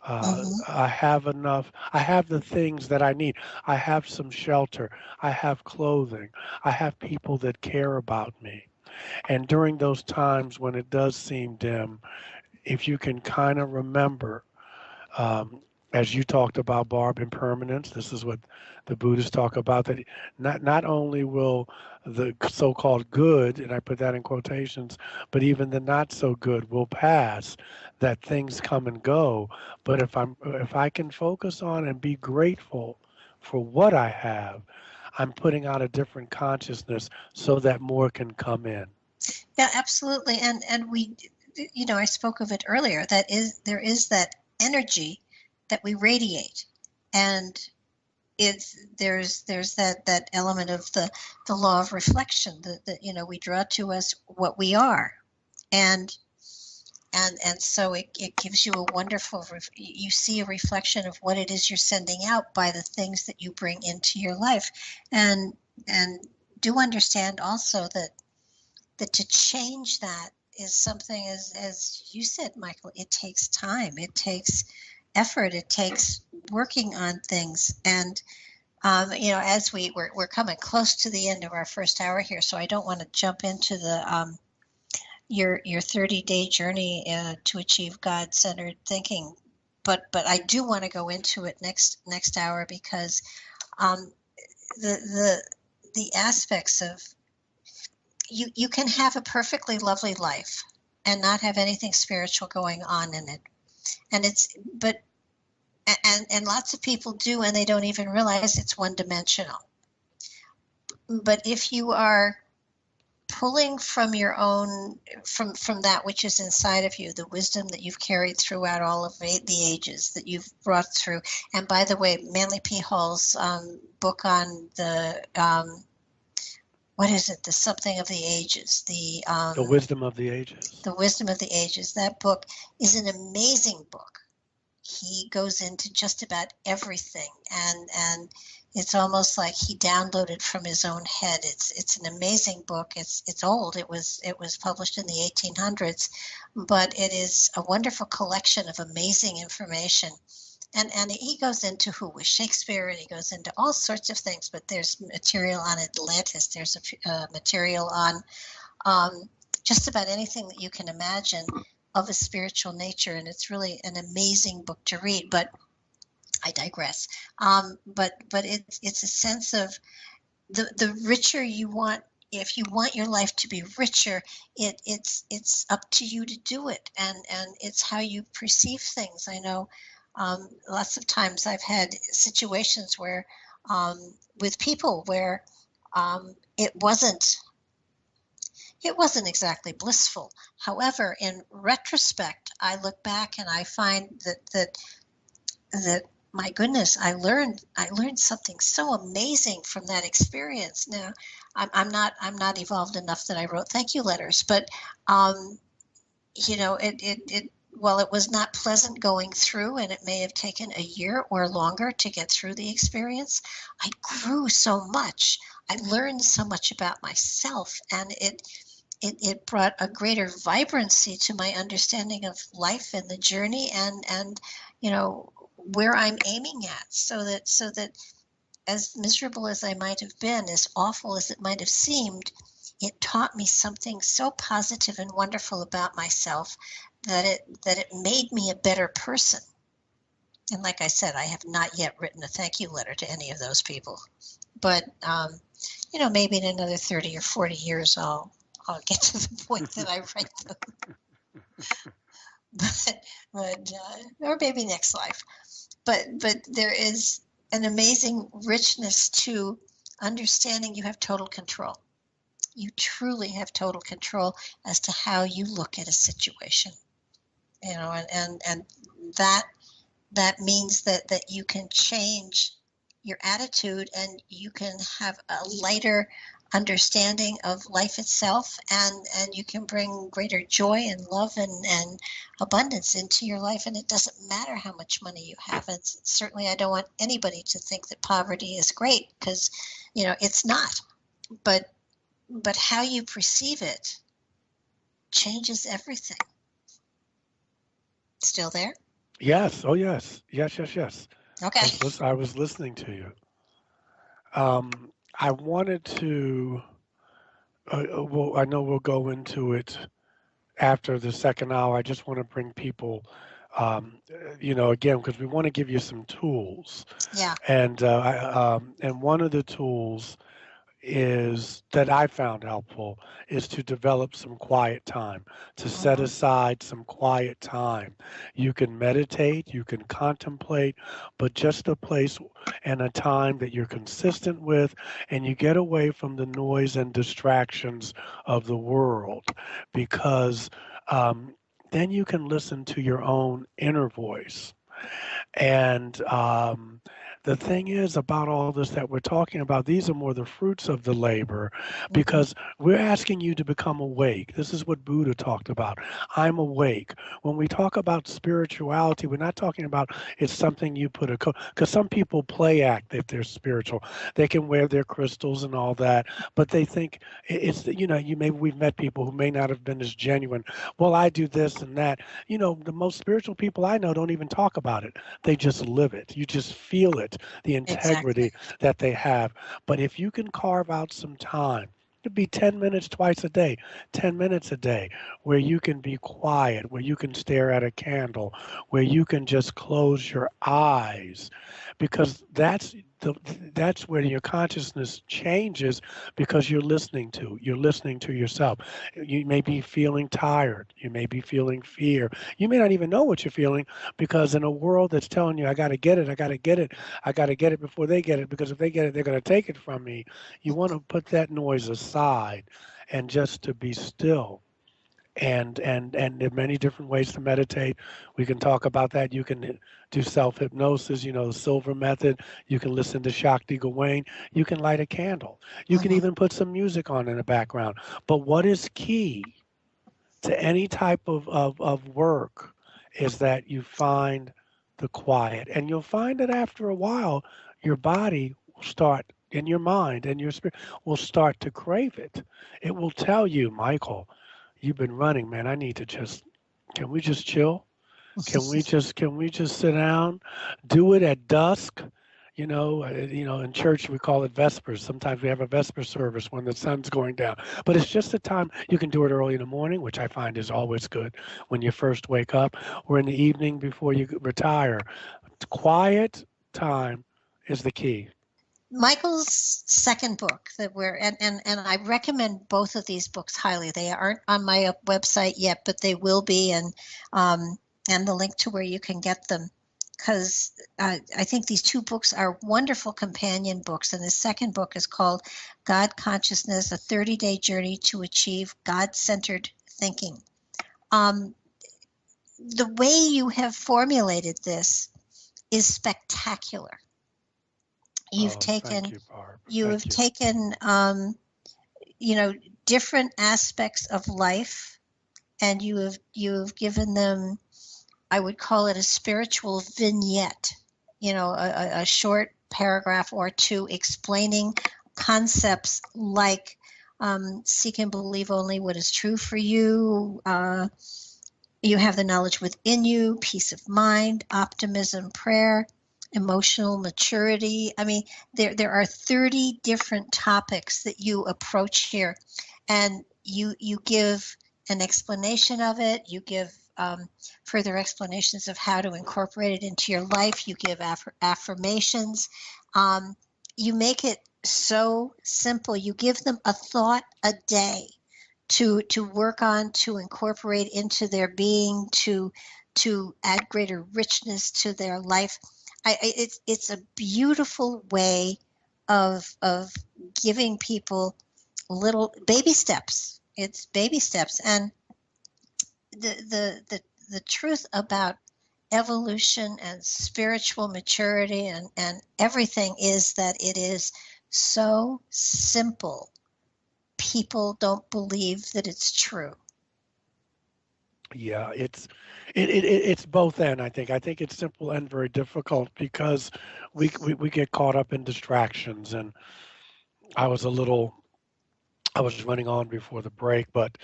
Hmm. I have enough. I have the things that I need. I have some shelter. I have clothing. I have people that care about me. And during those times when it does seem dim, if you can kind of remember, um, as you talked about, Barb, impermanence. This is what the Buddhists talk about. That not only will the so-called good, and I put that in quotations, but even the not so good will pass. That things come and go. But if I can focus on and be grateful for what I have, I'm putting out a different consciousness so that more can come in. Yeah, absolutely. And we, I spoke of it earlier. That is, there is that energy that we radiate, and there's that element of the law of reflection, that we draw to us what we are. And and and so it gives you a wonderful you see a reflection of what it is you're sending out by the things that you bring into your life. And and do understand also that to change that is something, as you said, Michael, it takes time, it takes effort, it takes working on things. And as we're coming close to the end of our first hour here, so I don't want to jump into the your 30-day journey to achieve God-centered thinking, but I do want to go into it next hour, because um, the aspects of you can have a perfectly lovely life, and not have anything spiritual going on in it. And it's but and lots of people do, and they don't even realize it's one dimensional. But if you are pulling from your own, from that which is inside of you, the wisdom that you've carried throughout all of the ages that you've brought through. And by the way, Manly P. Hall's book on the what is it, the something of the ages, The wisdom of the ages. the wisdom of the ages, that book is an amazing book. He goes into just about everything, and it's almost like he downloaded from his own head. It's an amazing book. It's old. It was published in the 1800s, but it is a wonderful collection of amazing information. And he goes into who was Shakespeare, and he goes into all sorts of things. But there's material on Atlantis. There's a material on just about anything that you can imagine of a spiritual nature, and it's really an amazing book to read. But I digress. But it's a sense of the richer you want. If you want your life to be richer, it's up to you to do it, and it's how you perceive things. I know lots of times I've had situations where with people where it wasn't exactly blissful. However, in retrospect, I look back and I find that my goodness, I learned something so amazing from that experience. Now, I'm not evolved enough that I wrote thank you letters, but um, it while it was not pleasant going through, and it may have taken a year or longer to get through the experience, I grew so much. I learned so much about myself, and it brought a greater vibrancy to my understanding of life and the journey, and where I'm aiming at, so that as miserable as I might have been, as awful as it might have seemed, it taught me something so positive and wonderful about myself that it made me a better person. And like I said, I have not yet written a thank you letter to any of those people, but maybe in another 30 or 40 years I'll get to the point that I write them. But or maybe next life. But there is an amazing richness to understanding you have total control. You truly have total control as to how you look at a situation. And that that means that you can change your attitude, and you can have a lighter understanding of life itself, and you can bring greater joy and love and abundance into your life. And it doesn't matter how much money you have. It's certainly, I don't want anybody to think that poverty is great, because it's not. But how you perceive it changes everything. Still there? Yes. Oh, yes. Yes, yes, yes. Okay. I was listening to you. I wanted to, well, I know we'll go into it after the second hour. I just want to bring people, again, because we want to give you some tools. Yeah. And one of the tools is that I found helpful is to develop some quiet time, to set Mm-hmm. aside some quiet time. You can meditate, you can contemplate, but just a place and a time that you're consistent with, and you get away from the noise and distractions of the world, because then you can listen to your own inner voice. And the thing is about all this that we're talking about, these are more the fruits of the labor, Mm-hmm. because we're asking you to become awake. This is what Buddha talked about. I'm awake. When we talk about spirituality, we're not talking about it's something you put a because some people play act if they're spiritual. They can wear their crystals and all that, but they think it's, you maybe we've met people who may not have been as genuine. Well, I do this and that. The most spiritual people I know don't even talk about it. They just live it. You just feel it, the Exactly. integrity that they have. But if you can carve out some time, it could be 10 minutes twice a day, 10 minutes a day, where you can be quiet, where you can stare at a candle, where you can just close your eyes, because the, that's where your consciousness changes because you're listening to yourself. You may be feeling tired, you may be feeling fear, you may not even know what you're feeling, because in a world that's telling you, I got to get it, I got to get it, I got to get it before they get it, because if they get it they're going to take it from me. You want to put that noise aside and just to be still. And there are many different ways to meditate. We can talk about that. You can do self hypnosis, the silver method. You can listen to Shakti Gawain. You can light a candle. You can Mhm. even put some music on in the background. But what is key to any type of work is that you find the quiet. And you'll find that after a while, your body will start, and your mind and your spirit will start to crave it. It will tell you, Michael, you've been running, man. I need to just, can we just chill? Can we just sit down, do it at dusk? In church we call it Vespers. Sometimes we have a Vesper service when the sun's going down. But it's just a time you can do it early in the morning, which I find is always good when you first wake up, or in the evening before you retire. Quiet time is the key. Michael's second book that we're and I recommend both of these books highly. They aren't on my website yet, but they will be, and the link to where you can get them, because I think these two books are wonderful companion books. And the second book is called God Consciousness: A 30-Day Journey to Achieve God-Centered Thinking. Um, the way you have formulated this is spectacular. You've Oh, thank taken you, Barb. you have Thank you. taken you know different aspects of life, and you have given them, I would call it, a spiritual vignette, a short paragraph or two explaining concepts like seek and believe only what is true for you. You have the knowledge within you, peace of mind, optimism, prayer, emotional maturity. I mean, there are 30 different topics that you approach here, and you give an explanation of it. You give further explanations of how to incorporate it into your life. You give affirmations. Um, you make it so simple. You give them a thought a day to work on, to incorporate into their being, to add greater richness to their life. It's a beautiful way of giving people little baby steps. It's baby steps, and the truth about evolution and spiritual maturity and everything is that it is so simple. People don't believe that it's true. Yeah, it's both and I think. I think it's simple and very difficult because we get caught up in distractions. And I was a little I was running on before the break, but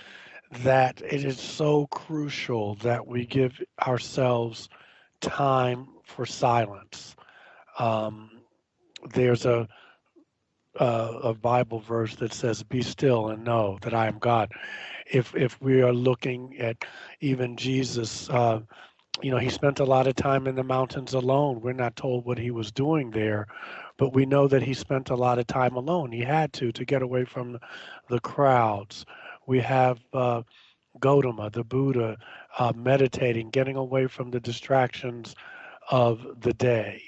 that it is so crucial that we give ourselves time for silence. Um, there's a Bible verse that says, "Be still and know that I am God." If we are looking at even Jesus, he spent a lot of time in the mountains alone. We're not told what he was doing there, but we know that he spent a lot of time alone. He had to get away from the crowds. We have Gautama, the Buddha, meditating, getting away from the distractions of the day.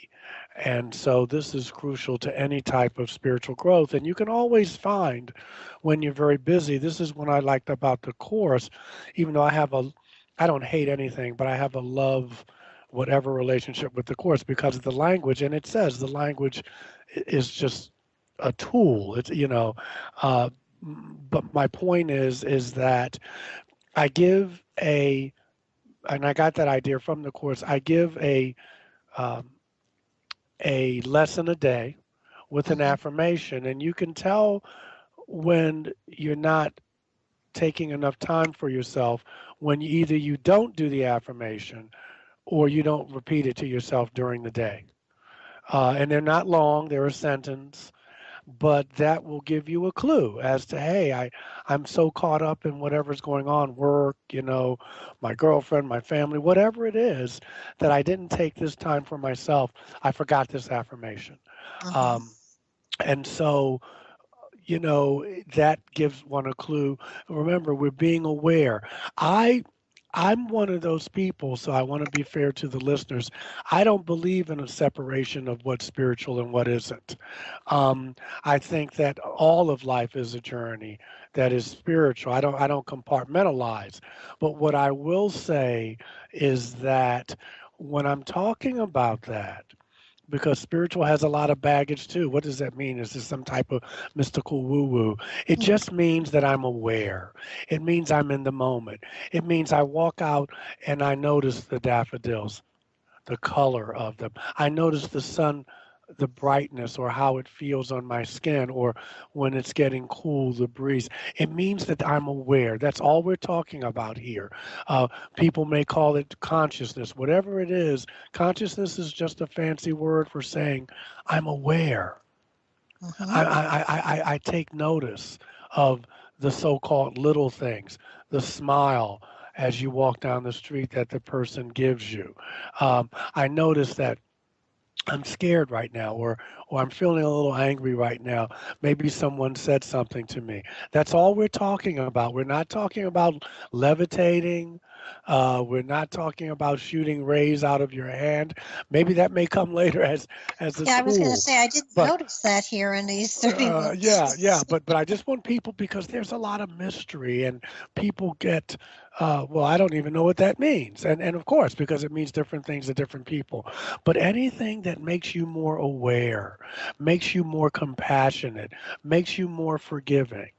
And so this is crucial to any type of spiritual growth. And you can always find when you're very busy. This is what I liked about the course, even though I don't hate anything, but I have a love whatever relationship with the course because of the language. And it says the language is just a tool. Uh, but my point is that I give and I got that idea from the course. I give um, a lesson a day with an Mhm. affirmation, and you can tell when you're not taking enough time for yourself when either you don't do the affirmation or you don't repeat it to yourself during the day. And they're not long; they're a sentence, but that will give you a clue as to, hey, I'm so caught up in whatever's going on, work, my girlfriend, my family, whatever it is, that I didn't take this time for myself. I forgot this affirmation. Mm-hmm. Um, and so, that gives one a clue. Remember, we're being aware. I I'm one of those people, so I want to be fair to the listeners. I don't believe in a separation of what's spiritual and what isn't. Um, I think that all of life is a journey that is spiritual. I don't compartmentalize. But what I will say is that when I'm talking about that, because spiritual has a lot of baggage too. What does that mean? Is this some type of mystical woo woo? It just means that I'm aware. It means I'm in the moment. It means I walk out and I notice the daffodils, the color of them. I notice the sun, the brightness, or how it feels on my skin, or when it's getting cool, the breeze. It means that I'm aware. That's all we're talking about here. Uh, People may call it consciousness. Whatever it is, consciousness is just a fancy word for saying I'm aware. Mm-hmm. I take notice of the so-called little things, the smile as you walk down the street that the person gives you. I notice that I'm scared right now, or I'm feeling a little angry right now. Maybe someone said something to me. That's all we're talking about. We're not talking about levitating. We're not talking about shooting rays out of your hand. Maybe that may come later as a Yeah, I was going to tool. say I didn't But notice that here in these 31 yeah, days. but I just want people, because there's a lot of mystery and people get, well, I don't even know what that means, and of course, because it means different things to different people. But anything that makes you more aware, makes you more compassionate, makes you more forgiving,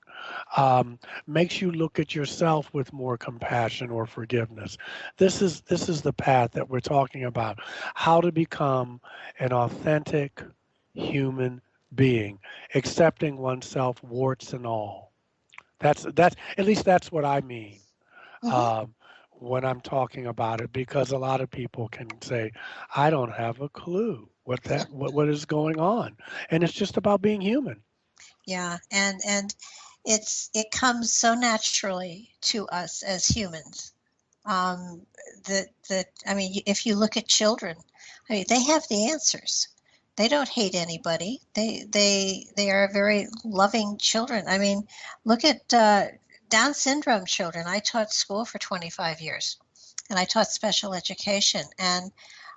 makes you look at yourself with more compassion or forgiveness. This is the path that we're talking about. How to become an authentic human being, accepting oneself, warts and all. That's at least that's what I mean, Hmm. um, when I'm talking about it, because a lot of people can say, I don't have a clue what is going on, and it's just about being human. Yeah, and it comes so naturally to us as humans. That I mean, if you look at children, I mean, they have the answers. They don't hate anybody. They are very loving children. I mean, look at Down syndrome children. I taught school for 25 years, and I taught special education, and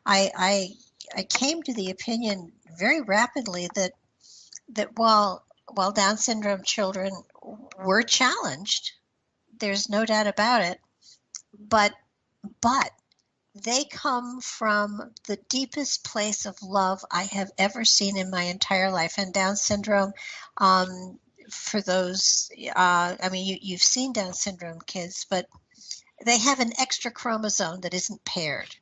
I I I came to the opinion very rapidly that while Down syndrome children were challenged, there's no doubt about it, but but they come from the deepest place of love I have ever seen in my entire life. And Down syndrome, um, for those, I mean, you've seen Down syndrome kids, but they have an extra chromosome that isn't paired.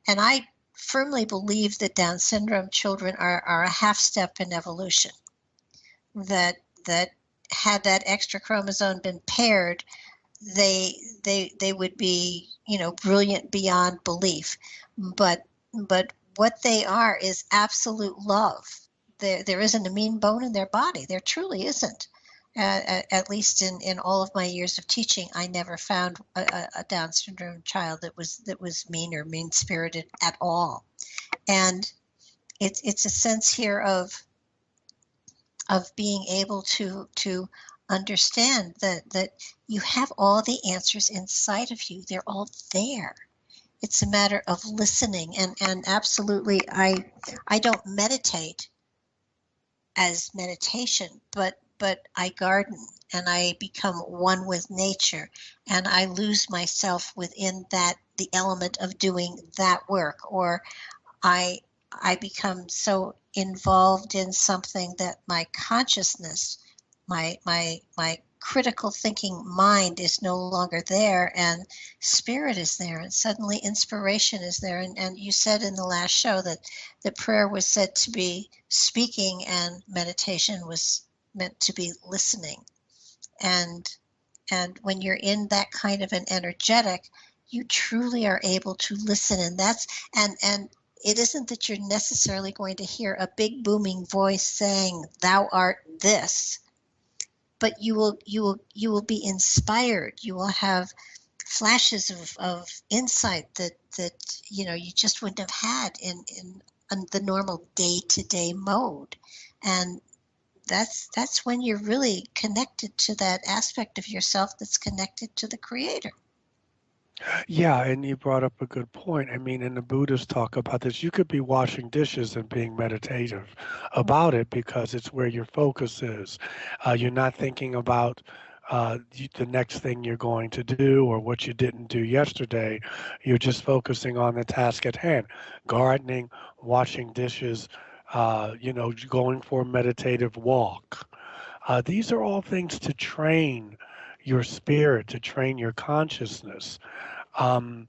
And I firmly believe that Down syndrome children are a half step in evolution. That had that extra chromosome been paired, they would be, brilliant beyond belief. But what they are is absolute love. There isn't a mean bone in their body. There truly isn't. At least in all of my years of teaching, I never found a Down syndrome child that was mean or mean spirited at all. And it's a sense here of being able to understand that you have all the answers inside of you. They're all there. It's a matter of listening. And absolutely, I don't meditate as meditation, but I garden and I become one with nature, and I lose myself within that the element of doing that work. Or I I become so involved in something that my consciousness, my critical thinking mind is no longer there, and spirit is there, and suddenly inspiration is there. And you said in the last show that prayer was said to be speaking and meditation was meant to be listening. And and when you're in that kind of an energetic, you truly are able to listen. And that's and it isn't that you're necessarily going to hear a big booming voice saying, "Thou art this," but you will be inspired. You will have flashes of insight that you just wouldn't have had in the normal day-to-day mode. And that's when you're really connected to that aspect of yourself that's connected to the creator. Yeah, and you brought up a good point. I mean, and the Buddhists talk about this. You could be washing dishes and being meditative about it because it's where your focus is. You're not thinking about the next thing you're going to do or what you didn't do yesterday. You're just focusing on the task at hand. Gardening, washing dishes, going for a meditative walk. These are all things to train your spirit, to train your consciousness. Um,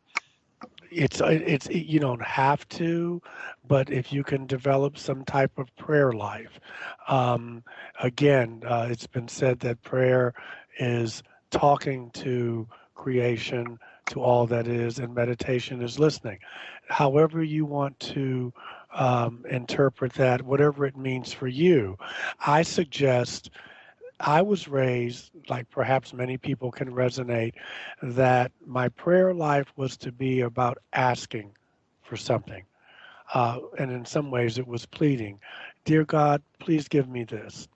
it's you don't have to, but if you can develop some type of prayer life, um, again, it's been said that prayer is talking to creation, to all that is, and meditation is listening. However you want to interpret that, whatever it means for you, I suggest I was raised, like perhaps many people can resonate, that my prayer life was to be about asking for something. And in some ways, it was pleading, "Dear God, please give me this.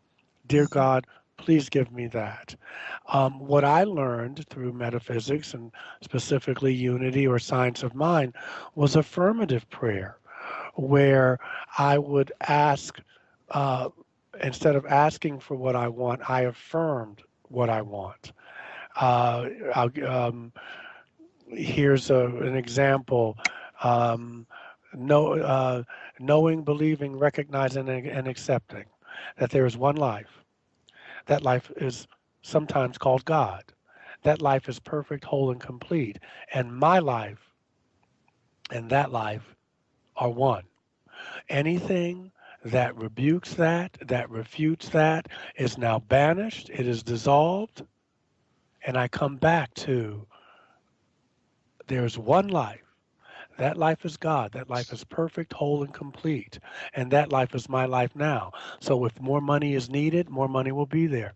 Dear God, please give me that." What I learned through metaphysics and specifically unity or science of mind was affirmative prayer, where I would ask, uh, instead of asking for what I want, I affirmed what I want. Uh, Here's an example. Um, know, Knowing, believing, recognizing, and accepting that there is one life. That life is sometimes called God. That life is perfect, whole, and complete. And my life and that life are one. Anything that rebukes that, that refutes that, is now banished, it is dissolved, and I come back to there's one life. That life is God. That life is perfect, whole, and complete. And that life is my life now. So if more money is needed, more money will be there.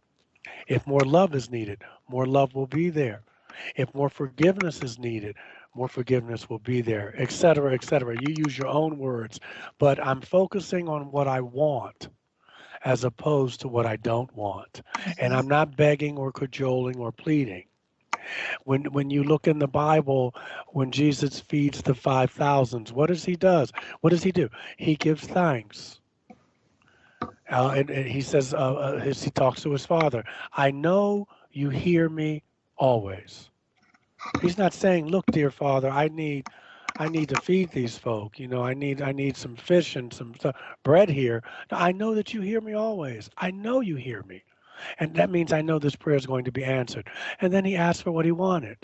If more love is needed, more love will be there. If more forgiveness is needed, more forgiveness will be there, et cetera, et cetera. You use your own words, but I'm focusing on what I want as opposed to what I don't want. And Mhm. I'm not begging or cajoling or pleading. When you look in the Bible, when Jesus feeds the 5,000s, what does he does? What does he do? He gives thanks. And he says, he talks to his father, "I know you hear me always." He's not saying, "Look, dear father, I need to feed these folk. I need some fish and some bread here. No, I know that you hear me always. I know you hear me. And that means I know this prayer is going to be answered." And then he asked for what he wanted.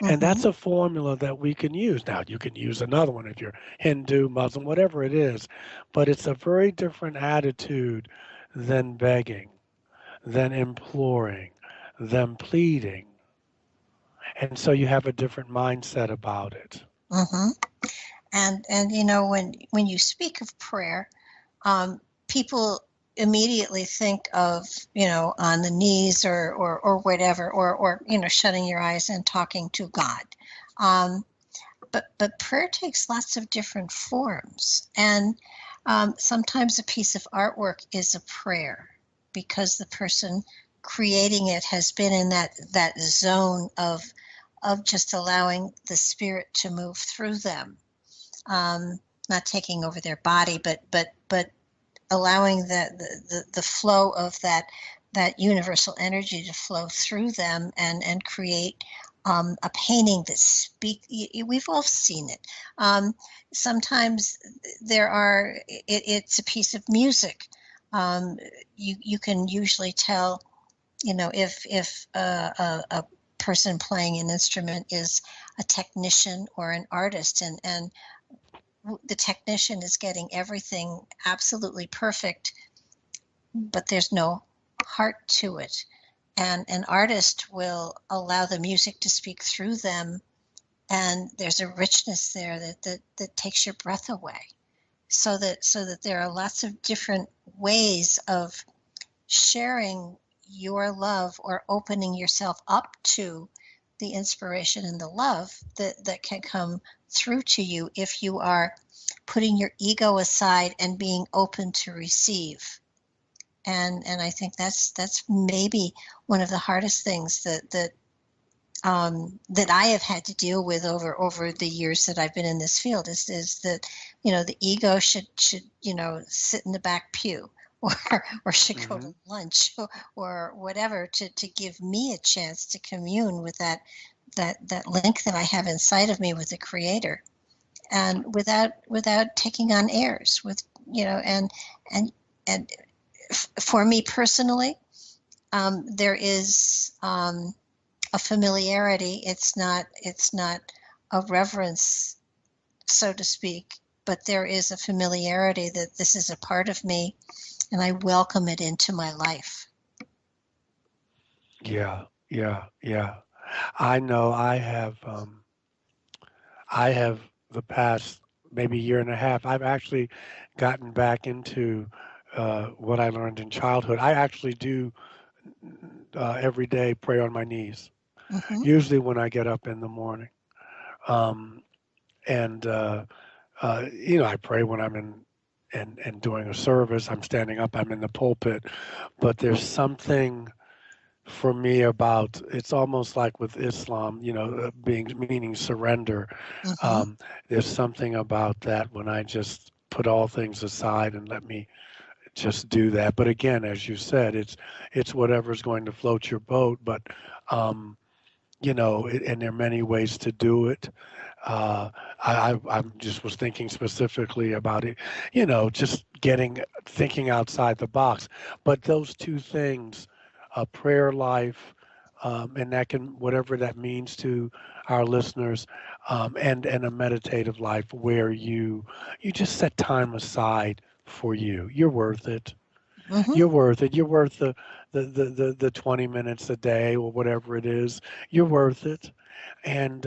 And Mhm. that's a formula that we can use. Now, you can use another one if you're Hindu, Muslim, whatever it is, but it's a very different attitude than begging, than imploring, than pleading. And so you have a different mindset about it. Mhm. And when you speak of prayer, people immediately think of on the knees or whatever, or shutting your eyes and talking to God. Um, but prayer takes lots of different forms, and sometimes a piece of artwork is a prayer because the person creating it has been in that zone of just allowing the spirit to move through them, not taking over their body, but allowing the flow of that universal energy to flow through them and create a painting that we've all seen it. Sometimes it's a piece of music. You can usually tell, if a person playing an instrument is a technician or an artist, and the technician is getting everything absolutely perfect, but there's no heart to it. And an artist will allow the music to speak through them and there's a richness there that takes your breath away. So that there are lots of different ways of sharing your love or opening yourself up to the inspiration and the love that can come through to you if you are putting your ego aside and being open to receive. And I think that's maybe one of the hardest things that I have had to deal with over the years that I've been in this field is that the ego should sit in the back pew or should go Hmm. to lunch or whatever to give me a chance to commune with that link that I have inside of me with the Creator, and without taking on airs with and and for me personally, there is a familiarity. It's not a reverence, so to speak, but there is a familiarity that this is a part of me, and I welcome it into my life. Yeah, yeah, yeah. I know I have the past maybe year and a half, I've actually gotten back into what I learned in childhood. I actually do every day pray on my knees, Hmm. usually when I get up in the morning. Um, and I pray when I'm in and doing a service. I'm standing up. I'm in the pulpit. But there's something for me about it's almost like with Islam, being meaning surrender. Hmm. Um, there's something about that when I just put all things aside and let me just do that. But again, as you said, it's whatever's going to float your boat. But and there are many ways to do it. Uh, I just was thinking specifically about it, just thinking outside the box. But those two things, a prayer life, and that can, whatever that means to our listeners, and a meditative life where you just set time aside for you. You're worth it. Hmm. You're worth it. You're worth the 20 minutes a day or whatever it is. You're worth it. And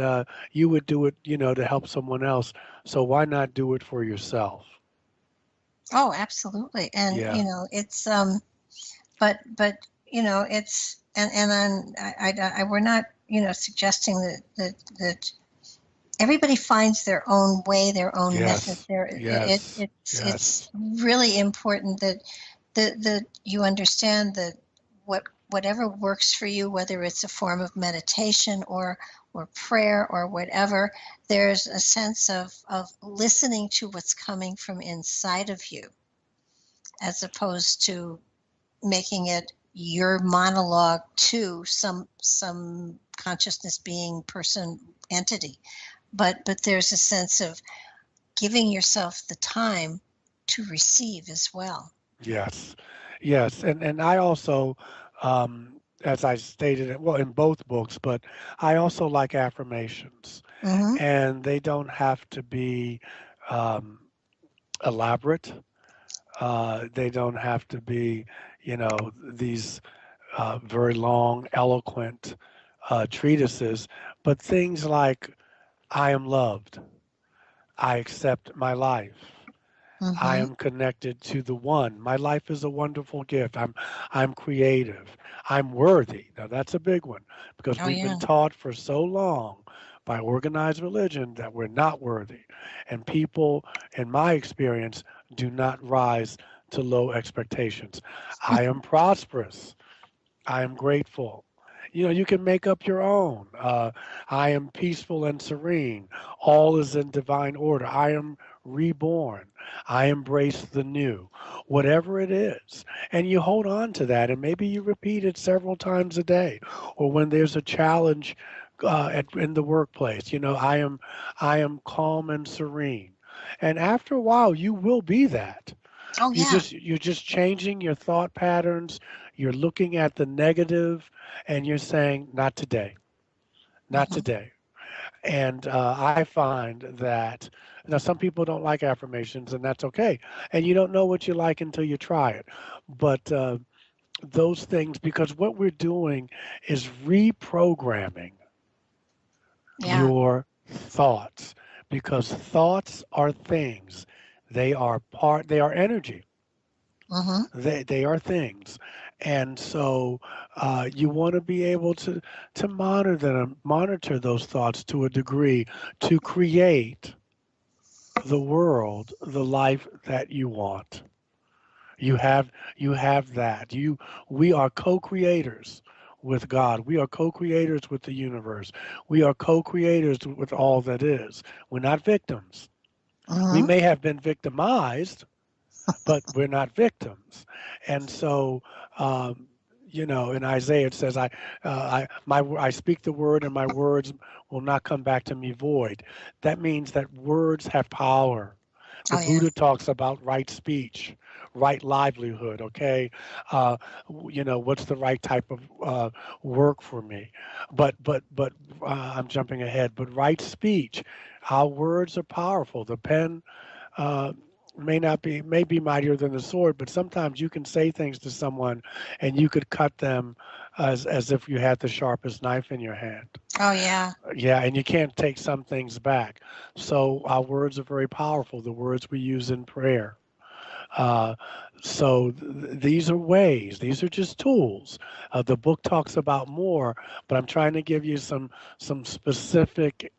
you would do it, to help someone else. So why not do it for yourself? Oh, absolutely. And Yeah. it's but it's and then we're not suggesting that everybody finds their own way, their own method. Yes. There, Yes. it's Yes. really important that you understand that whatever works for you, whether it's a form of meditation or prayer or whatever, there's a sense of listening to what's coming from inside of you, as opposed to making it your monologue to some consciousness being person entity, but there's a sense of giving yourself the time to receive as well. Yes. Yes. And I also, as I stated, well, in both books, but I also like affirmations, Hmm. and they don't have to be um, elaborate. They don't have to be, these very long, eloquent treatises, but things like I am loved, I accept my life, I Hmm. am connected to the one. My life is a wonderful gift. I'm creative. I'm worthy. Now that's a big one because Oh we've been yeah. taught for so long by organized religion that we're not worthy. And people, in my experience, do not rise to low expectations. I am prosperous. I am grateful. You can make up your own. I am peaceful and serene. All is in divine order. I am reborn. I embrace the new. Whatever it is. And you hold on to that, and maybe you repeat it several times a day. Or when there's a challenge in the workplace, I am calm and serene. And after a while, you will be that. Oh yeah. You're just changing your thought patterns. You're looking at the negative, and you're saying, "Not today, not Hmm. today." And I find that now some people don't like affirmations, and that's okay. And you don't know what you like until you try it. But those things, because what we're doing is reprogramming Yeah. your thoughts, because thoughts are things. They are energy. Mm-hmm. They are things. And so you want to be able to monitor those thoughts to a degree to create the world, the life that you want. You have that. We are co-creators with God. We are co-creators with the universe. We are co-creators with all that is. We're not victims. We Mm-hmm. may have been victimized, but we're not victims. And so, um, in Isaiah it says, I speak the word, and my words will not come back to me void. That means that words have power. The Oh yeah. Buddha talks about right speech, right livelihood. Okay, what's the right type of work for me? But I'm jumping ahead. But right speech, our words are powerful. The pen uh, may be mightier than the sword, but sometimes you can say things to someone, and you could cut them as if you had the sharpest knife in your hand. Oh yeah. Yeah, and you can't take some things back. So our words are very powerful. The words we use in prayer. Uh, these are ways. These are just tools. The book talks about more, but I'm trying to give you some specific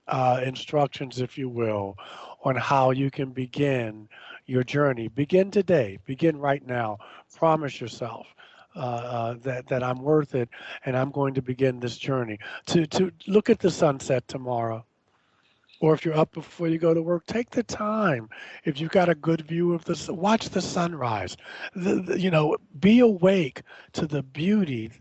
instructions, if you will, on how you can begin your journey. Begin today. Begin right now. Promise yourself. That I'm worth it, and I'm going to begin this journey. To look at the sunset tomorrow, or if you're up before you go to work, take the time. If you've got a good view of this, watch the sunrise. Be awake to the beauty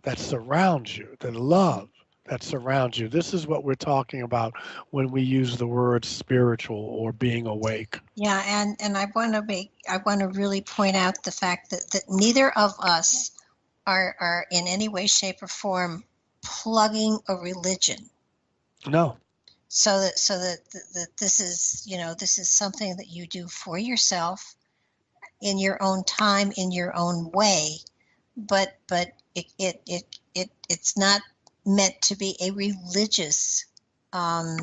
that surrounds you, the love that surrounds you. This is what we're talking about when we use the word spiritual or being awake. Yeah, and I want to really point out the fact that neither of us are in any way, shape, or form plugging a religion. No. So that this is, this is something that you do for yourself in your own time, in your own way, but it's not meant to be a religious um,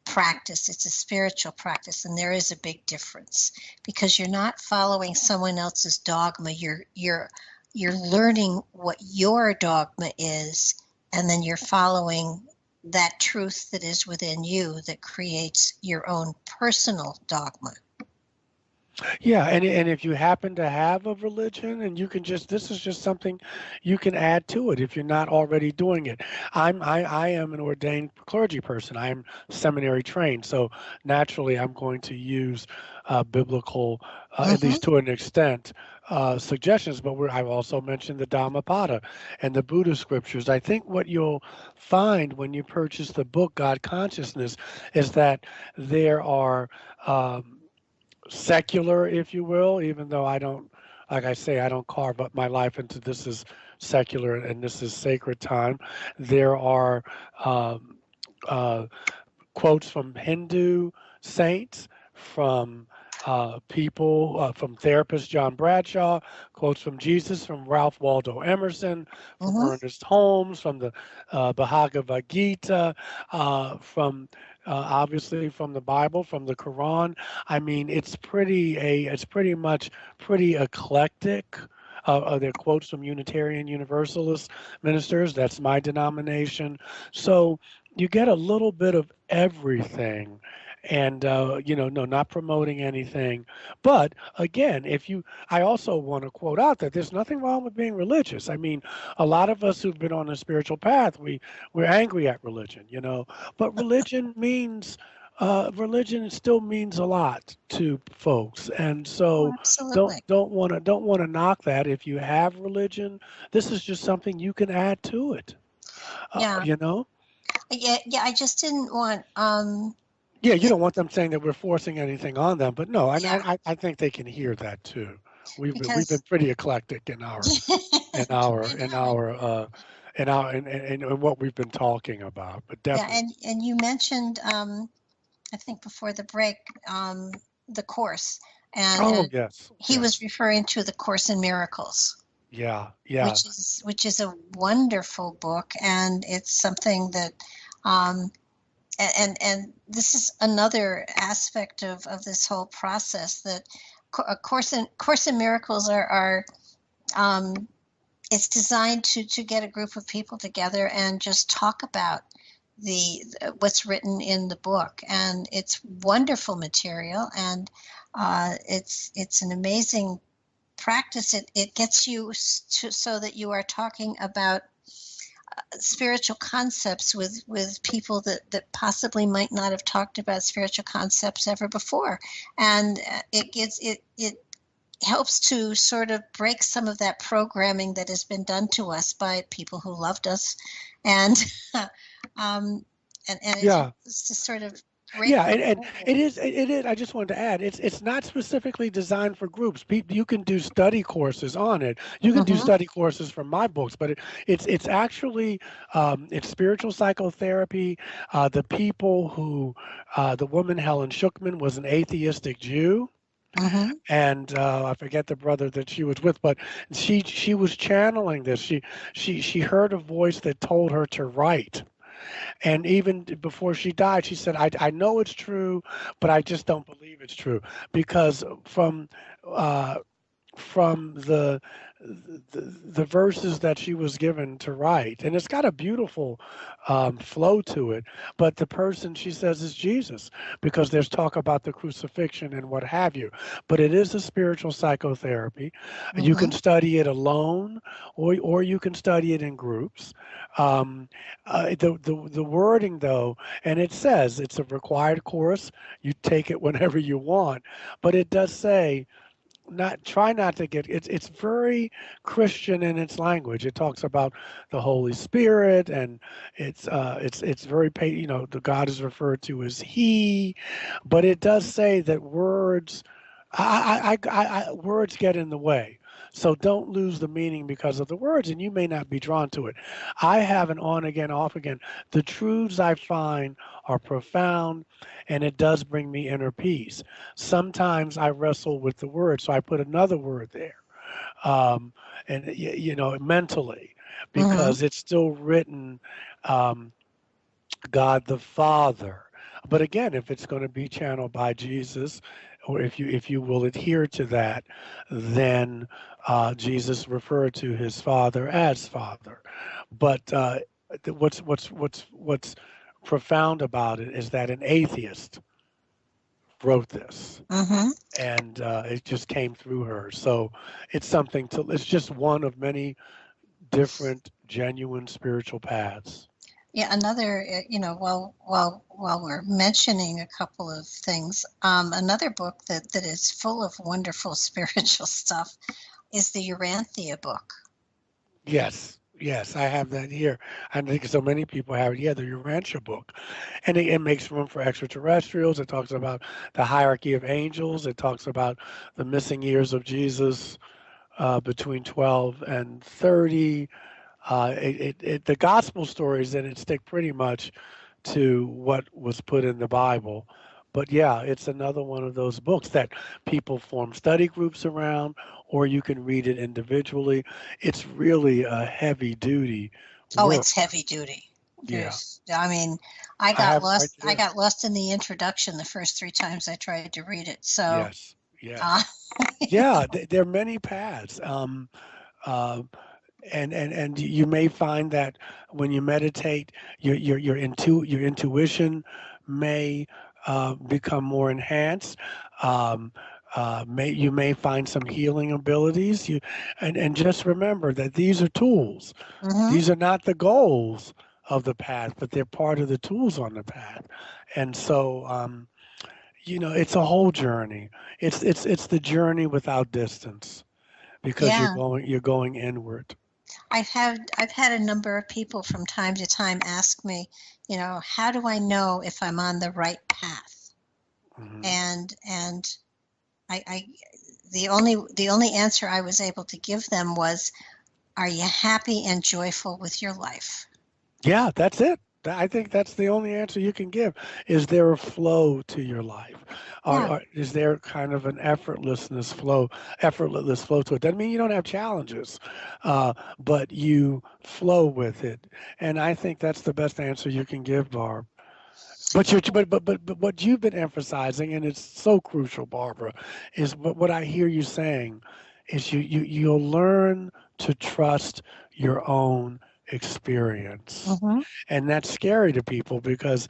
practice. It's a spiritual practice, and there is a big difference because you're not following someone else's dogma. You're learning what your dogma is, and then you're following that truth that is within you that creates your own personal dogma. Yeah, and if you happen to have a religion, and you can just this is just something you can add to it if you're not already doing it. I am an ordained clergy person. I am seminary trained, so naturally I'm going to use biblical, at Mm-hmm. least to an extent, suggestions. But I've also mentioned the Dhammapada and the Buddha scriptures. I think what you'll find when you purchase the book God Consciousness is that there are. Secular, if you will, even though I don't, like I say, I don't carve up my life into this is secular and this is sacred time. There are um, uh, quotes from Hindu saints, from from therapist John Bradshaw, quotes from Jesus, from Ralph Waldo Emerson, from Mm-hmm. Ernest Holmes, from the Bhagavad Gita, from obviously from the Bible, from the Quran. I mean, it's pretty much pretty eclectic. There are quotes from Unitarian Universalist ministers. That's my denomination. So you get a little bit of everything, and no, not promoting anything, but again, if you I also want to quote out that there's nothing wrong with being religious. I mean, a lot of us who've been on a spiritual path, we're angry at religion, but religion still means a lot to folks, and Oh, so absolutely. don't want to knock that. If you have religion, this is just something you can add to it, Yeah. you know. Yeah, yeah. I just didn't want. Yeah, you don't want them saying that we're forcing anything on them, but no, and Yeah, I think they can hear that too. We've been because pretty eclectic in our and in really, our in what we've been talking about, but yeah, definitely. and you mentioned, I think before the break, the course, and Oh yes, he was yes, referring to the Course in Miracles, yeah, yeah, which is a wonderful book, and it's something that um, and this is another aspect of this whole process that a course in miracles are um, it's designed to get a group of people together and just talk about the what's written in the book, and it's wonderful material, and it's an amazing practice. It gets you so that you are talking about spiritual concepts with people that possibly might not have talked about spiritual concepts ever before, and it helps to sort of break some of that programming that has been done to us by people who loved us, and um, and it Yeah. helps to sort of break Yeah, the and mold. it is. I just wanted to add, it's not specifically designed for groups. You can do study courses on it. You can do Mm-hmm, study courses from my books, but it's actually it's spiritual psychotherapy. The people who the woman Helen Schuckman was an atheistic Jew, mm-hmm, and I forget the brother that she was with, but she was channeling this. She heard a voice that told her to write, and even before she died, she said, I know it's true, but I just don't believe it's true. Because uh, from the verses that she was given to write, and it's got a beautiful flow to it. But the person she says is Jesus, because there's talk about the crucifixion and what have you. But it is a spiritual psychotherapy. You mm-hmm, can study it alone, or you can study it in groups. Um, the wording though, and it says it's a required course. You take it whenever you want, but it does say not try not to get it's very Christian in its language. It talks about the Holy Spirit, and it's very the God is referred to as He, but it does say that words get in the way. So don't lose the meaning because of the words, and you may not be drawn to it. I have an on again, off again. The truths I find are profound, and it does bring me inner peace. Sometimes I wrestle with the word, so I put another word there, um, and mentally, mm-hmm. because it's still written. Um, God the Father. But again, if it's going to be channeled by Jesus, or if you will adhere to that, then Jesus referred to his Father as Father. But what's profound about it is that an atheist wrote this, Mm-hmm. and it just came through her. So it's something to. It's just one of many different genuine spiritual paths. Yeah, another, while we're mentioning a couple of things, another book that is full of wonderful spiritual stuff is the Urantia book. Yes, yes, I have that here. I think so many people have it. Yeah, the Urantia book, and it makes room for extraterrestrials. It talks about the hierarchy of angels. It talks about the missing years of Jesus between 12 and 30. The gospel stories in it stick pretty much to what was put in the Bible. But yeah, it's another one of those books that people form study groups around, or you can read it individually. It's really a heavy duty Oh, it's work. heavy duty. Yeah, I mean, I I got have it right lost. I there. got lost in the introduction the first three times I tried to read it. So, Yes, uh, yes. Yeah, there are many paths. Uh, and you may find that when you meditate, your intuition may become more enhanced. Um, you may find some healing abilities. And just remember that these are tools. hmm, These are not the goals of the path, but they're part of the tools on the path. And so it's a whole journey. It's the journey without distance, because you're yeah, going inward. I've had a number of people from time to time ask me, how do I know if I'm on the right path? Hmm. And I the only answer I was able to give them was, are you happy and joyful with your life? Yeah, that's it. I think that's the only answer you can give. Is there a flow to your life? Yeah. Is there kind of an effortless flow to it? Doesn't mean you don't have challenges, but you flow with it. And I think that's the best answer you can give, Barb. But what you've been emphasizing, and it's so crucial, Barbara, is what I hear you saying is you'll learn to trust your own experience. Hmm. And that's scary to people because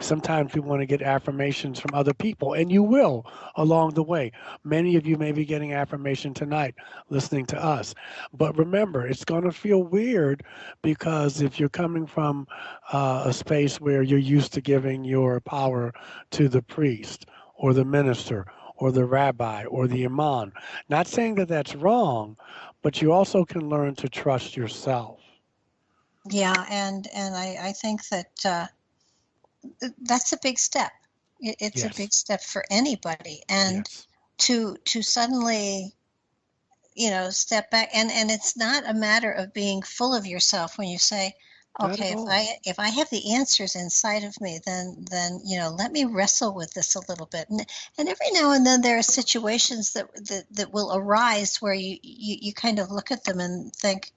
sometimes we want to get affirmations from other people, and you will along the way. Many of you may be getting affirmation tonight listening to us. But remember, it's going to feel weird because if you're coming from a space where you're used to giving your power to the priest or the minister or the rabbi or the imam. Not saying that that's wrong, but you also can learn to trust yourself. Yeah, and I think that that's a big step. It's a Yes, big step for anybody, and yes, to suddenly, step back, and it's not a matter of being full of yourself when you say, not at okay, if all. I have the answers inside of me, then let me wrestle with this a little bit. And every now and then there are situations that will arise where you kind of look at them and think,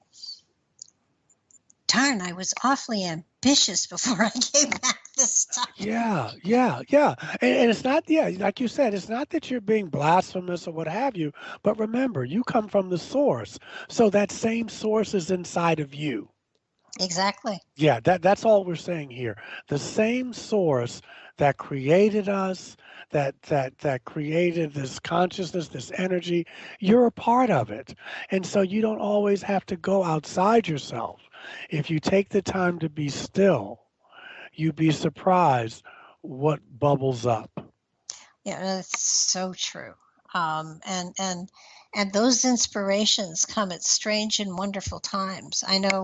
darn, I was awfully ambitious before I gave back this stuff. Yeah, yeah, yeah. And it's not, yeah, like you said, it's not that you're being blasphemous or what have you, but remember, you come from the source. So that same source is inside of you. Exactly. Yeah, that's all we're saying here. The same source that created us, that created this consciousness, this energy, you're a part of it. And so you don't always have to go outside yourself. If you take the time to be still, you'd be surprised what bubbles up. Yeah, that's so true. And those inspirations come at strange and wonderful times. I know.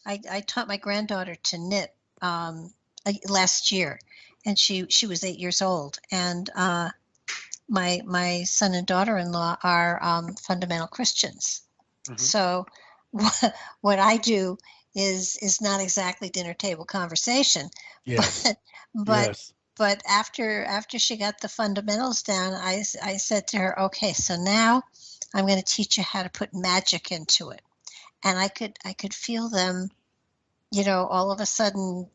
I taught my granddaughter to knit last year, and she was 8 years old. And my son and daughter-in-law are fundamental Christians. Hmm. So what I do is not exactly dinner table conversation, Yes, but but yes, but after she got the fundamentals down, I said to her, okay, so now I'm going to teach you how to put magic into it. And I could feel them, all of a sudden,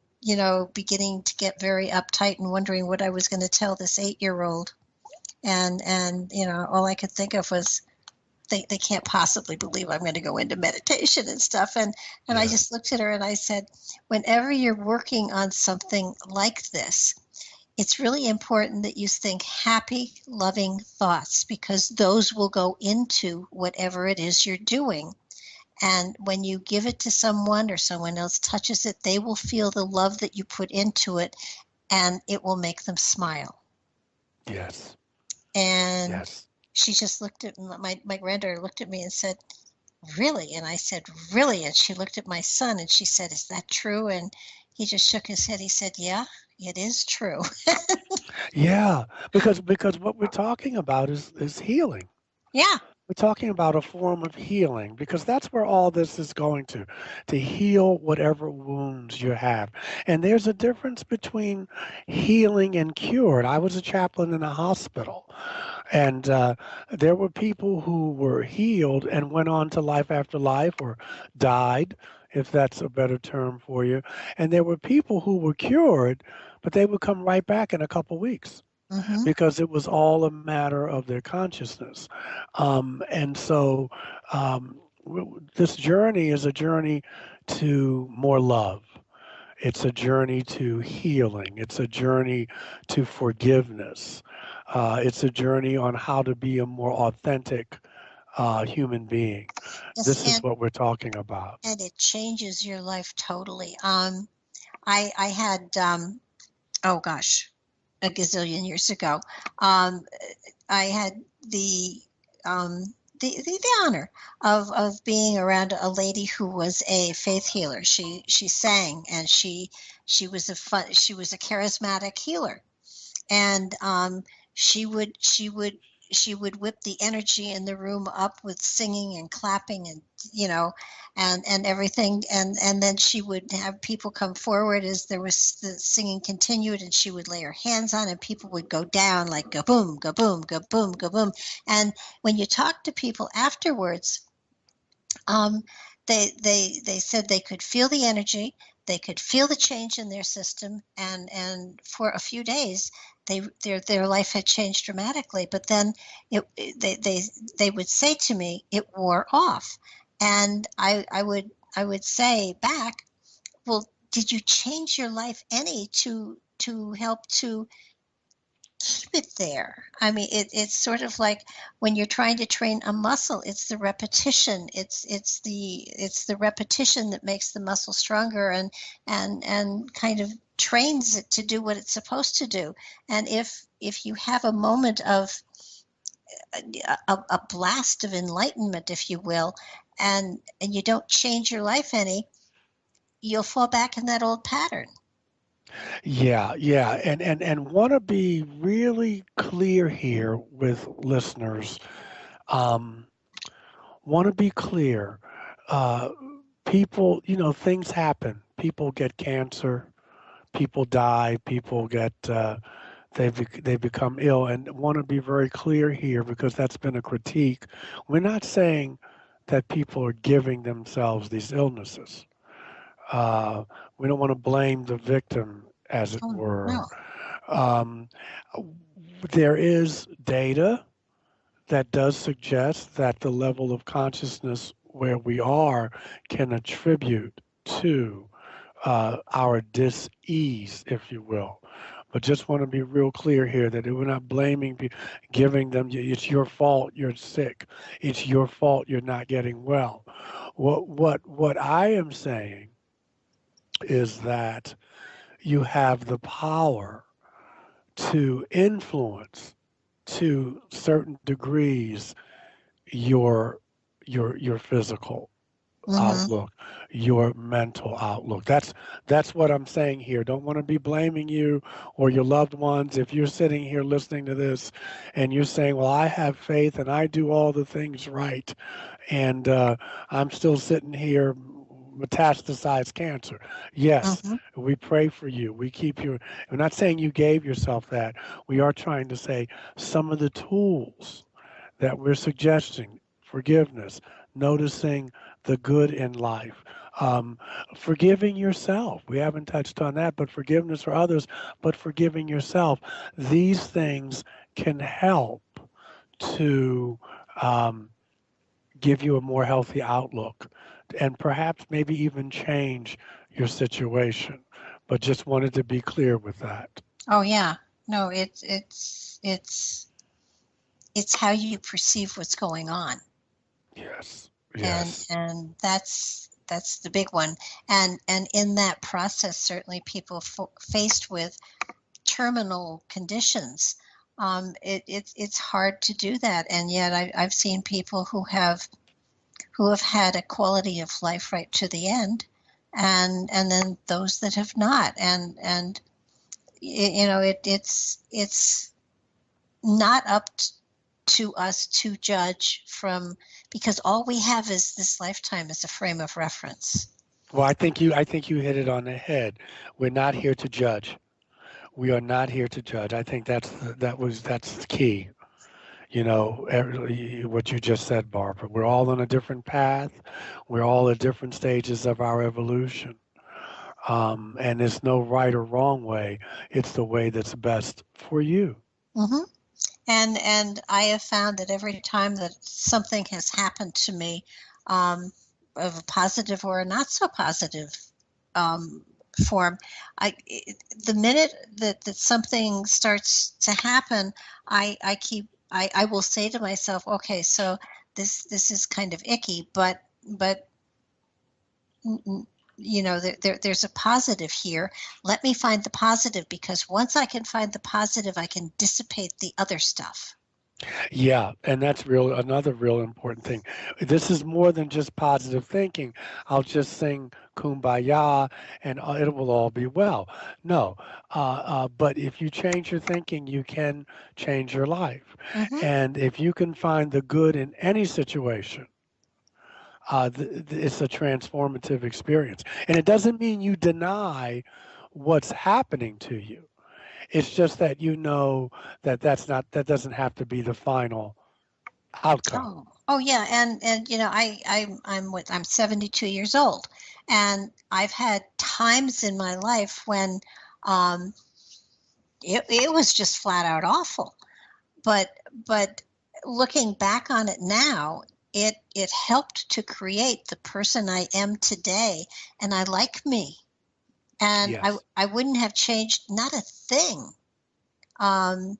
beginning to get very uptight and wondering what I was going to tell this 8-year old. And all I could think of was they can't possibly believe I'm going to go into meditation and stuff. And I yes, just looked at her and I said, whenever you're working on something like this, it's really important that you think happy, loving thoughts because those will go into whatever it is you're doing. And when you give it to someone or someone else touches it, they will feel the love that you put into it and it will make them smile. yes, And yes. she just looked at my granddaughter looked at me and said, really? And I said, really? And she looked at my son and she said, is that true? And he just shook his head. He said, yeah, it is true. Yeah, because what we're talking about is healing. Yeah. We're talking about a form of healing because that's where all this is going to heal whatever wounds you have. And there's a difference between healing and cured. I was a chaplain in a hospital, and there were people who were healed and went on to life after life or died, if that's a better term for you. And there were people who were cured, but they would come right back in a couple weeks Mm-hmm. because it was all a matter of their consciousness. And so this journey is a journey to more love. It's a journey to healing. It's a journey to forgiveness. It's a journey on how to be a more authentic human being. Yes, This is what we're talking about. and it changes your life totally. I had oh gosh, a gazillion years ago. Um, I had the honor of being around a lady who was a faith healer. She sang and she was a charismatic healer, and she would she would whip the energy in the room up with singing and clapping and you know and everything, and then she would have people come forward as there was the singing continued, and she would lay her hands on and people would go down like go boom, go boom, go boom, go boom. And when you talk to people afterwards, um, they said they could feel the energy. they could feel the change in their system, and for a few days their life had changed dramatically. But then they would say to me it wore off, and I would say back, well, did you change your life any to help to keep it there? I mean, it's sort of like when you're trying to train a muscle, it's the repetition. It's the repetition that makes the muscle stronger, and kind of trains it to do what it's supposed to do. And if you have a moment of a blast of enlightenment, if you will, and you don't change your life any, you'll fall back in that old pattern. Yeah, yeah, and want to be really clear here with listeners. Um, want to be clear. Uh, people, things happen. People get cancer. People die. People get they become ill, and want to be very clear here because that's been a critique. We're not saying that people are giving themselves these illnesses. Uh, we don't want to blame the victim, as it Oh were. no. Um, there is data that does suggest that the level of consciousness where we are can attribute to our dis-ease, if you will. But just want to be real clear here that we're not blaming people, giving them, it's your fault you're sick. It's your fault you're not getting well. What I am saying is that you have the power to influence to certain degrees your your physical Mm-hmm. outlook, your mental outlook. That's what I'm saying here. Don't want to be blaming you or your loved ones. If you're sitting here listening to this and you're saying, "Well, I have faith and I do all the things right, and I'm still sitting here metastasized cancer." Yes, Mm-hmm. we pray for you. We keep you. We're not saying you gave yourself that. We are trying to say some of the tools that we're suggesting: forgiveness, noticing the good in life, um, forgiving yourself. We haven't touched on that, but forgiveness for others, but forgiving yourself. These things can help to um, give you a more healthy outlook and perhaps maybe even change your situation. But just wanted to be clear with that. Oh yeah. No, it's how you perceive what's going on, Yes, and yes. that's the big one. And in that process, certainly people faced with terminal conditions, it's hard to do that. And yet I've seen people who have had a quality of life right to the end, and then those that have not. And it's not up to us to judge from, because all we have is this lifetime as a frame of reference. Well, I think you hit it on the head. We're not here to judge. We are not here to judge. I think that's the key. What you just said, Barbara. We're all on a different path. We're all at different stages of our evolution. And there's no right or wrong way. It's the way that's best for you. Hmm. And I have found that every time that something has happened to me, um, of a positive or a not so positive um, form, I the minute that something starts to happen, I will say to myself, okay, so this is kind of icky, but there's a positive here. Let me find the positive, because once I can find the positive, I can dissipate the other stuff. Yeah, and that's another real important thing. This is more than just positive thinking. I'll just sing kumbaya and it will all be well. No, but if you change your thinking, you can change your life. Hmm. And if you can find the good in any situation, it's a transformative experience. And it doesn't mean you deny what's happening to you. It's just that you know that that doesn't have to be the final outcome. Oh yeah, and I'm 72 years old, and I've had times in my life when um, it was just flat out awful. But but looking back on it now, it helped to create the person I am today, and I like me, and Yes. I wouldn't have changed not a thing. Um,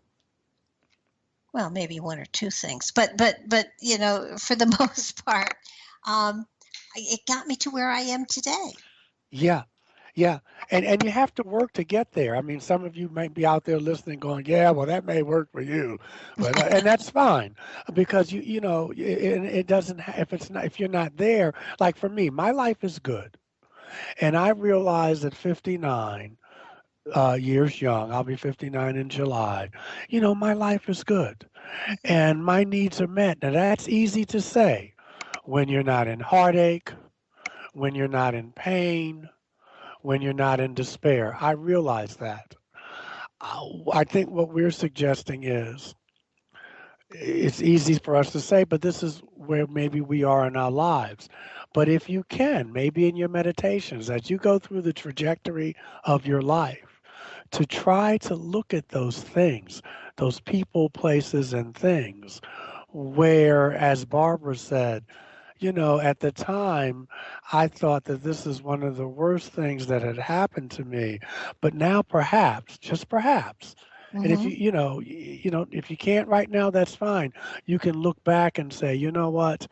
well, maybe one or two things, but for the most part, um, it got me to where I am today. Yeah. Yeah. And you have to work to get there. I mean, some of you might be out there listening going, "Yeah, well that may work for you." But and that's fine because it doesn't if it's not if you're not there, like for me, my life is good. And I realized at 59 years young, I'll be 59 in July. My life is good Mhm, and my needs are met. Now that's easy to say when you're not in heartache, when you're not in pain, when you're not in despair. I realize that. I think what we're suggesting is it's easy for us to say, but this is where maybe we are in our lives. But if you can, maybe in your meditations, as you go through the trajectory of your life, to try to look at those things, those people, places, and things, where, as Barbara said, at the time, I thought that this is one of the worst things that had happened to me. But now, perhaps, just perhaps, and if mhm, if you can't right now, that's fine. You can look back and say, you know what,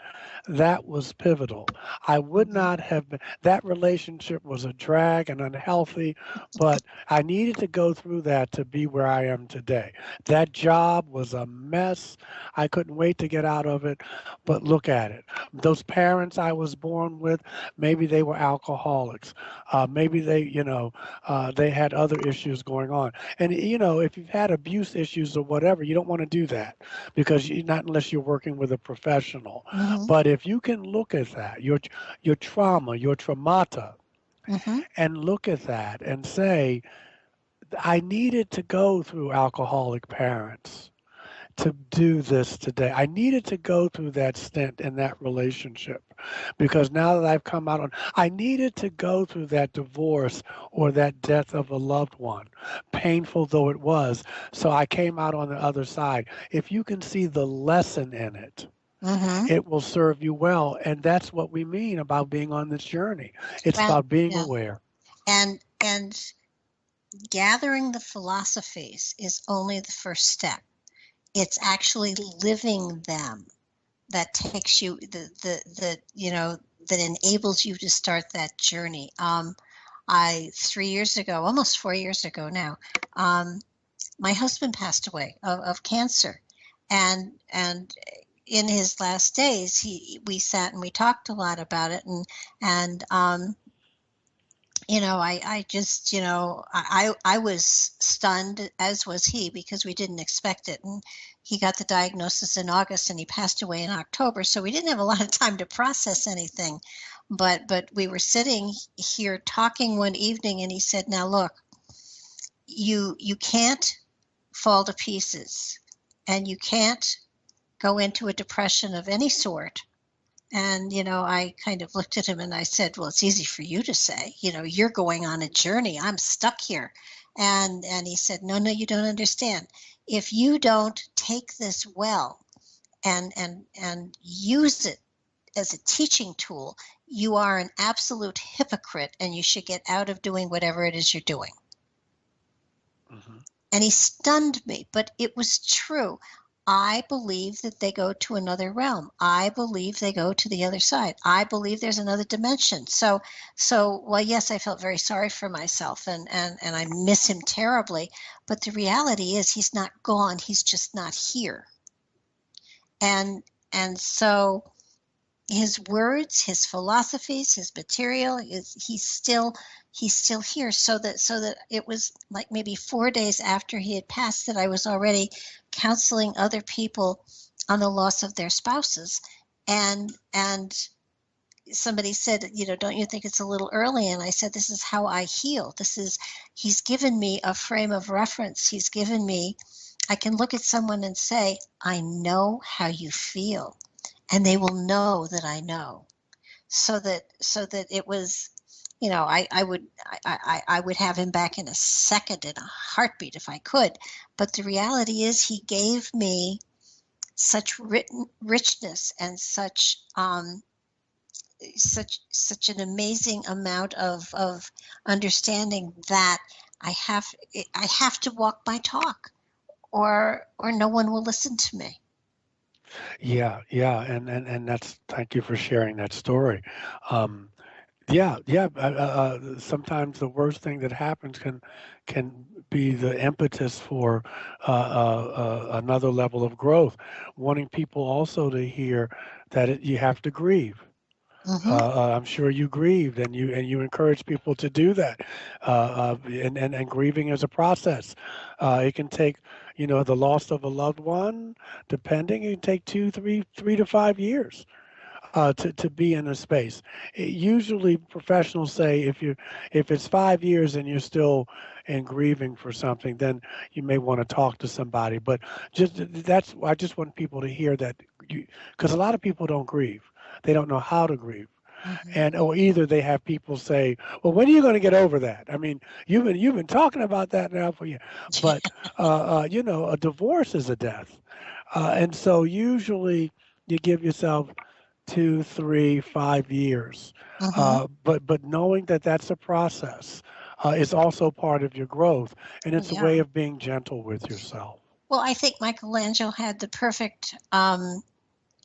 that was pivotal. I would mhm, not have been, that relationship was a drag and unhealthy, but I needed to go through that to be where I am today. That job was a mess. I couldn't wait to get out of it, but look at it. Those parents I was born with, maybe they were alcoholics. Maybe they had other issues going on. And, if you've had abuse issues or whatever, you don't want to do that because not unless you're working with a professional. mhm, But if you can look at that, your trauma, your traumata, mhm. and look at that and say, I needed to go through alcoholic parents to do this today. I needed to go through that stint in that relationship because now that I've come out on, I needed to go through that divorce or that death of a loved one, painful though it was. So I came out on the other side. If you can see the lesson in it, Mhm. it will serve you well. And that's what we mean about being on this journey. It's Well, about being yeah, aware. and gathering the philosophies is only the first step. It's actually living them that takes you that enables you to start that journey. I 3 years ago, almost 4 years ago now, my husband passed away of cancer, and in his last days, he we sat and we talked a lot about it, and I just, I was stunned, as was he, because we didn't expect it. And he got the diagnosis in August and he passed away in October. So we didn't have a lot of time to process anything. But we were sitting here talking one evening and he said, "Now look, you can't fall to pieces and you can't go into a depression of any sort." And, I kind of looked at him and I said, "Well, it's easy for you to say. You're going on a journey. I'm stuck here." And he said, "No, no, you don't understand. If you don't take this well and use it as a teaching tool, you are an absolute hypocrite and you should get out of doing whatever it is you're doing." Hmm. And he stunned me, but it was true. I believe that they go to another realm. I believe they go to the other side. I believe there's another dimension. So well, yes, I felt very sorry for myself and I miss him terribly, but the reality is he's not gone, he's just not here. And so his words, his philosophies, his material, he's still here. So that it was like maybe 4 days after he had passed that I was already counseling other people on the loss of their spouses, and somebody said, "Don't you think it's a little early?" And I said, "This is how I heal. He's given me a frame of reference. He's given me I can look at someone and say, I know how you feel, and they will know that I know. So that it was, I would have him back in a second, in a heartbeat if I could. But the reality is he gave me such richness and such an amazing amount of understanding that I have I have to walk my talk, or no one will listen to me. Yeah, yeah, and that's thank you for sharing that story. Um, yeah, yeah. Sometimes the worst thing that happens can be the impetus for another level of growth. Wanting people also to hear that you have to grieve. Hmm. I'm sure you grieved, and you encourage people to do that. And grieving is a process. It can take, the loss of a loved one, depending, it can take 3 to 5 years to be in a space. Usually, professionals say if it's 5 years and you're still in grieving for something, then you may want to talk to somebody. But that's I just want people to hear that, because a lot of people don't grieve. They don't know how to grieve, Hmm. and or either they have people say, "Well, when are you going to get over that?" I mean, you've been talking about that now for years, but a divorce is a death, and so usually you give yourself 2, 3, 5 years. Hmm. But knowing that that's a process is also part of your growth, and it's a way Yeah. of being gentle with yourself. Well, I think Michelangelo had the perfect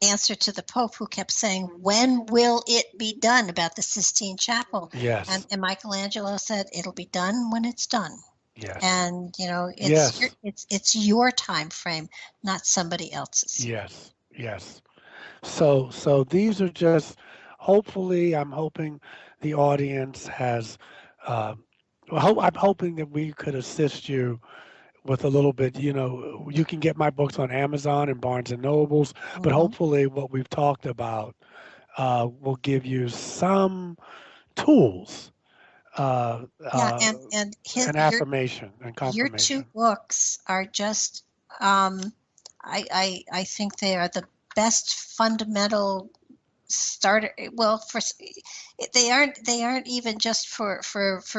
answer to the Pope, who kept saying, "When will it be done?" about the Sistine Chapel. Yes, And Michelangelo said, "It'll be done when it's done." yes, And yes, it's your time frame, not somebody else's. yes, yes. So these are just, hopefully, I'm hoping the audience has. Uh, I'm hoping that we could assist you with a little bit. You can get my books on Amazon and Barnes and Nobles, but Hmm. hopefully, what we've talked about will give you some tools, uh, Yeah, uh, and and affirmation and your two confirmation. books are just, um, I think they are the best fundamental starter. Well, they aren't even just for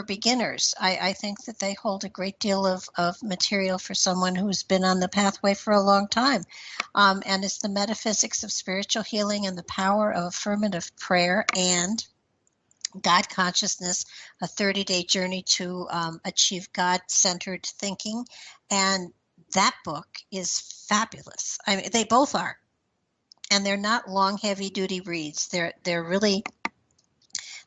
beginners. I think that they hold a great deal of material for someone who's been on the pathway for a long time. And it's the metaphysics of spiritual healing and the power of affirmative prayer and God consciousness, a 30-day journey to achieve God-centered thinking. And that book is fabulous. I mean, they both are. And they're not long, heavy-duty reads. They're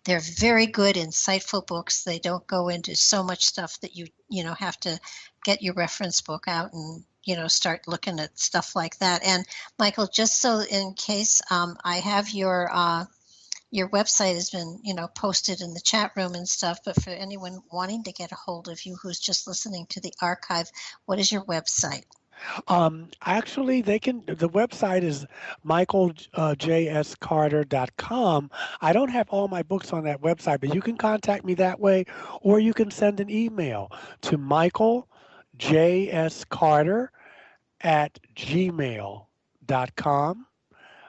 very good, insightful books. They don't go into so much stuff that you have to get your reference book out and start looking at stuff like that. And Michael, just so in case, I have your website has been posted in the chat room and stuff. But for anyone wanting to get a hold of you who's just listening to the archive, what is your website? Actually, the website is michaeljscarter.com. I don't have all my books on that website, but you can contact me that way, or you can send an email to michaeljscarter at gmail.com.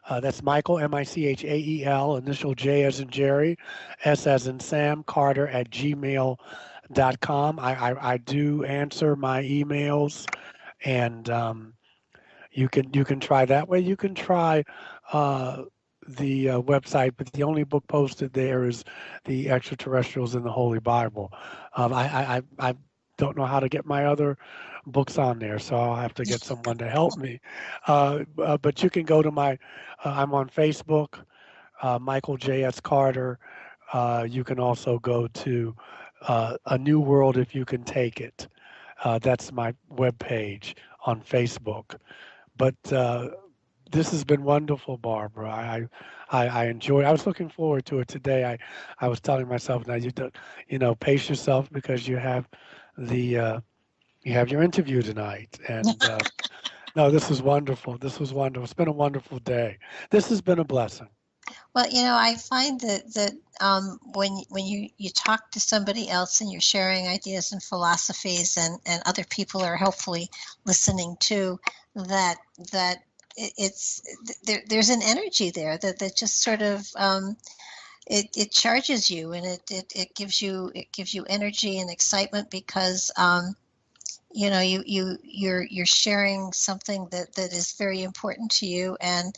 That's Michael, Michael, initial J as in Jerry, S as in Sam, Carter at gmail.com. I do answer my emails, and you can try that way. You can try uh, the website, but the only book posted there is the extraterrestrials in the Holy Bible. I don't know how to get my other books on there, so I'll have to get someone to help me. But you can go to I'm on Facebook, Michael J.S. Carter. You can also go to A New World If You Can Take It. That's my webpage on Facebook. But this has been wonderful, Barbara. I enjoy. I was looking forward to it today. I was telling myself, now pace yourself, because the uh, you have your interview tonight. And no, this was wonderful. This was wonderful. It's been a wonderful day. This has been a blessing. Well, I find that when you talk to somebody else and you're sharing ideas and philosophies, and other people are hopefully listening too, that that it's there's an energy there that just sort of it charges you, and it gives you energy and excitement because you're sharing something that is very important to you, and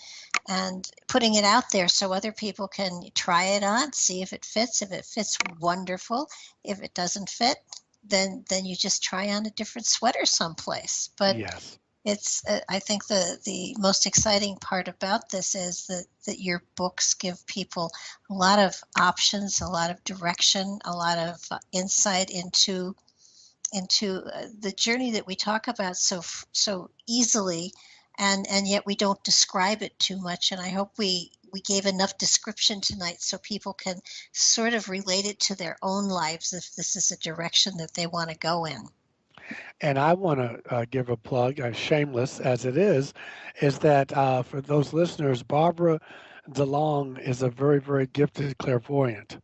putting it out there so other people can try it on, see if it fits. If it fits, wonderful. If it doesn't fit, then you just try on a different sweater someplace. But Yes. it's I think the most exciting part about this is that your books give people a lot of options, a lot of direction, a lot of insight into the journey that we talk about so easily, and yet we don't describe it too much. And I hope we gave enough description tonight so people can sort of relate it to their own lives if this is a direction that they want to go in. And I want to give a plug, shameless as it is that for those listeners, Barbara DeLong is a very, very gifted clairvoyant.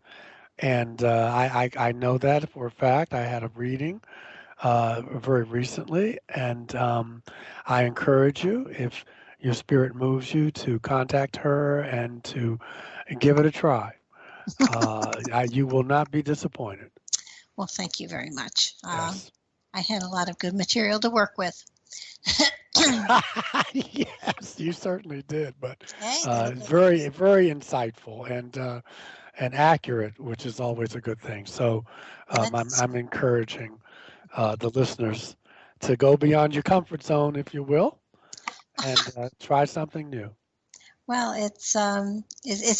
And I know that for a fact. I had a reading very recently, and I encourage you, if your spirit moves you, to contact her and to give it a try. You will not be disappointed. Well, thank you very much. Yes. I had a lot of good material to work with. Yes, you certainly did, but Hey, little bit. very, very insightful and accurate, which is always a good thing. So That's I'm encouraging the listeners to go beyond your comfort zone, if you will, and try something new. Well, it's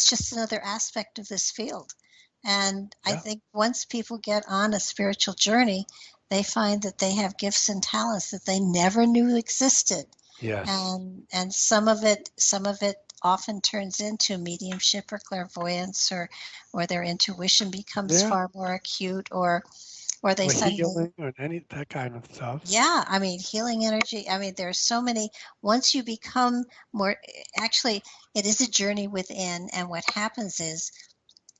just another aspect of this field. And I Yeah. think once people get on a spiritual journey, they find that they have gifts and talents that they never knew existed. Yes. And some of it often turns into mediumship or clairvoyance, or their intuition becomes Yeah. far more acute, or they Or suddenly. healing or any that kind of stuff. Yeah, I mean, healing energy. I mean, there's so many. Once you become more, actually, it is a journey within. And what happens is,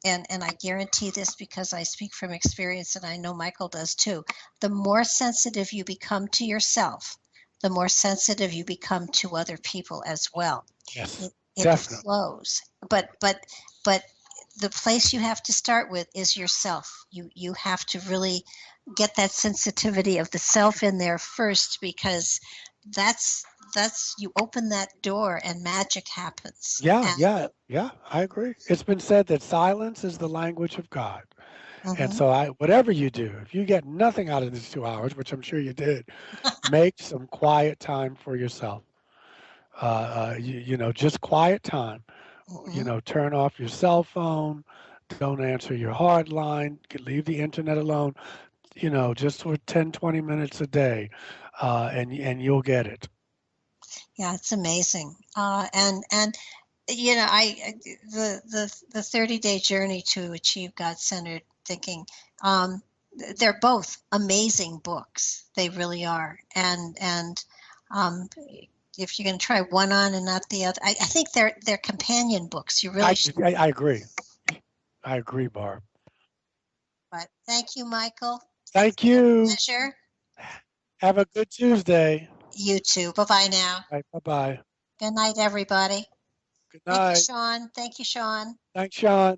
and I guarantee this because I speak from experience, and I know Michael does too. The more sensitive you become to yourself, the more sensitive you become to other people as well. Yes. It Definitely. flows, but the place you have to start with is yourself. You have to really get that sensitivity of the self in there first, because that's you open that door and magic happens. Yeah, And yeah, yeah, I agree. It's been said that silence is the language of God. And mhm, so whatever you do, if you get nothing out of these 2 hours, which I'm sure you did, make some quiet time for yourself. Just quiet time. mhm. Turn off your cell phone. Don't answer your hard line. Leave the internet alone. Just for 10, 20 minutes a day, and you'll get it. Yeah, it's amazing. And the 30-day journey to achieve God-centered thinking. Um, they're both amazing books. They really are. And um, if you're going to try one on and not the other, I think they're companion books. You really I, should. I agree. I agree, Barb. But thank you, Michael. It's Thank been a you. pleasure. Have a good Tuesday. You too. Bye bye now. Bye bye. Good night, everybody. Good Thank you, night. Sean. Thank you, Sean. Thanks, Sean.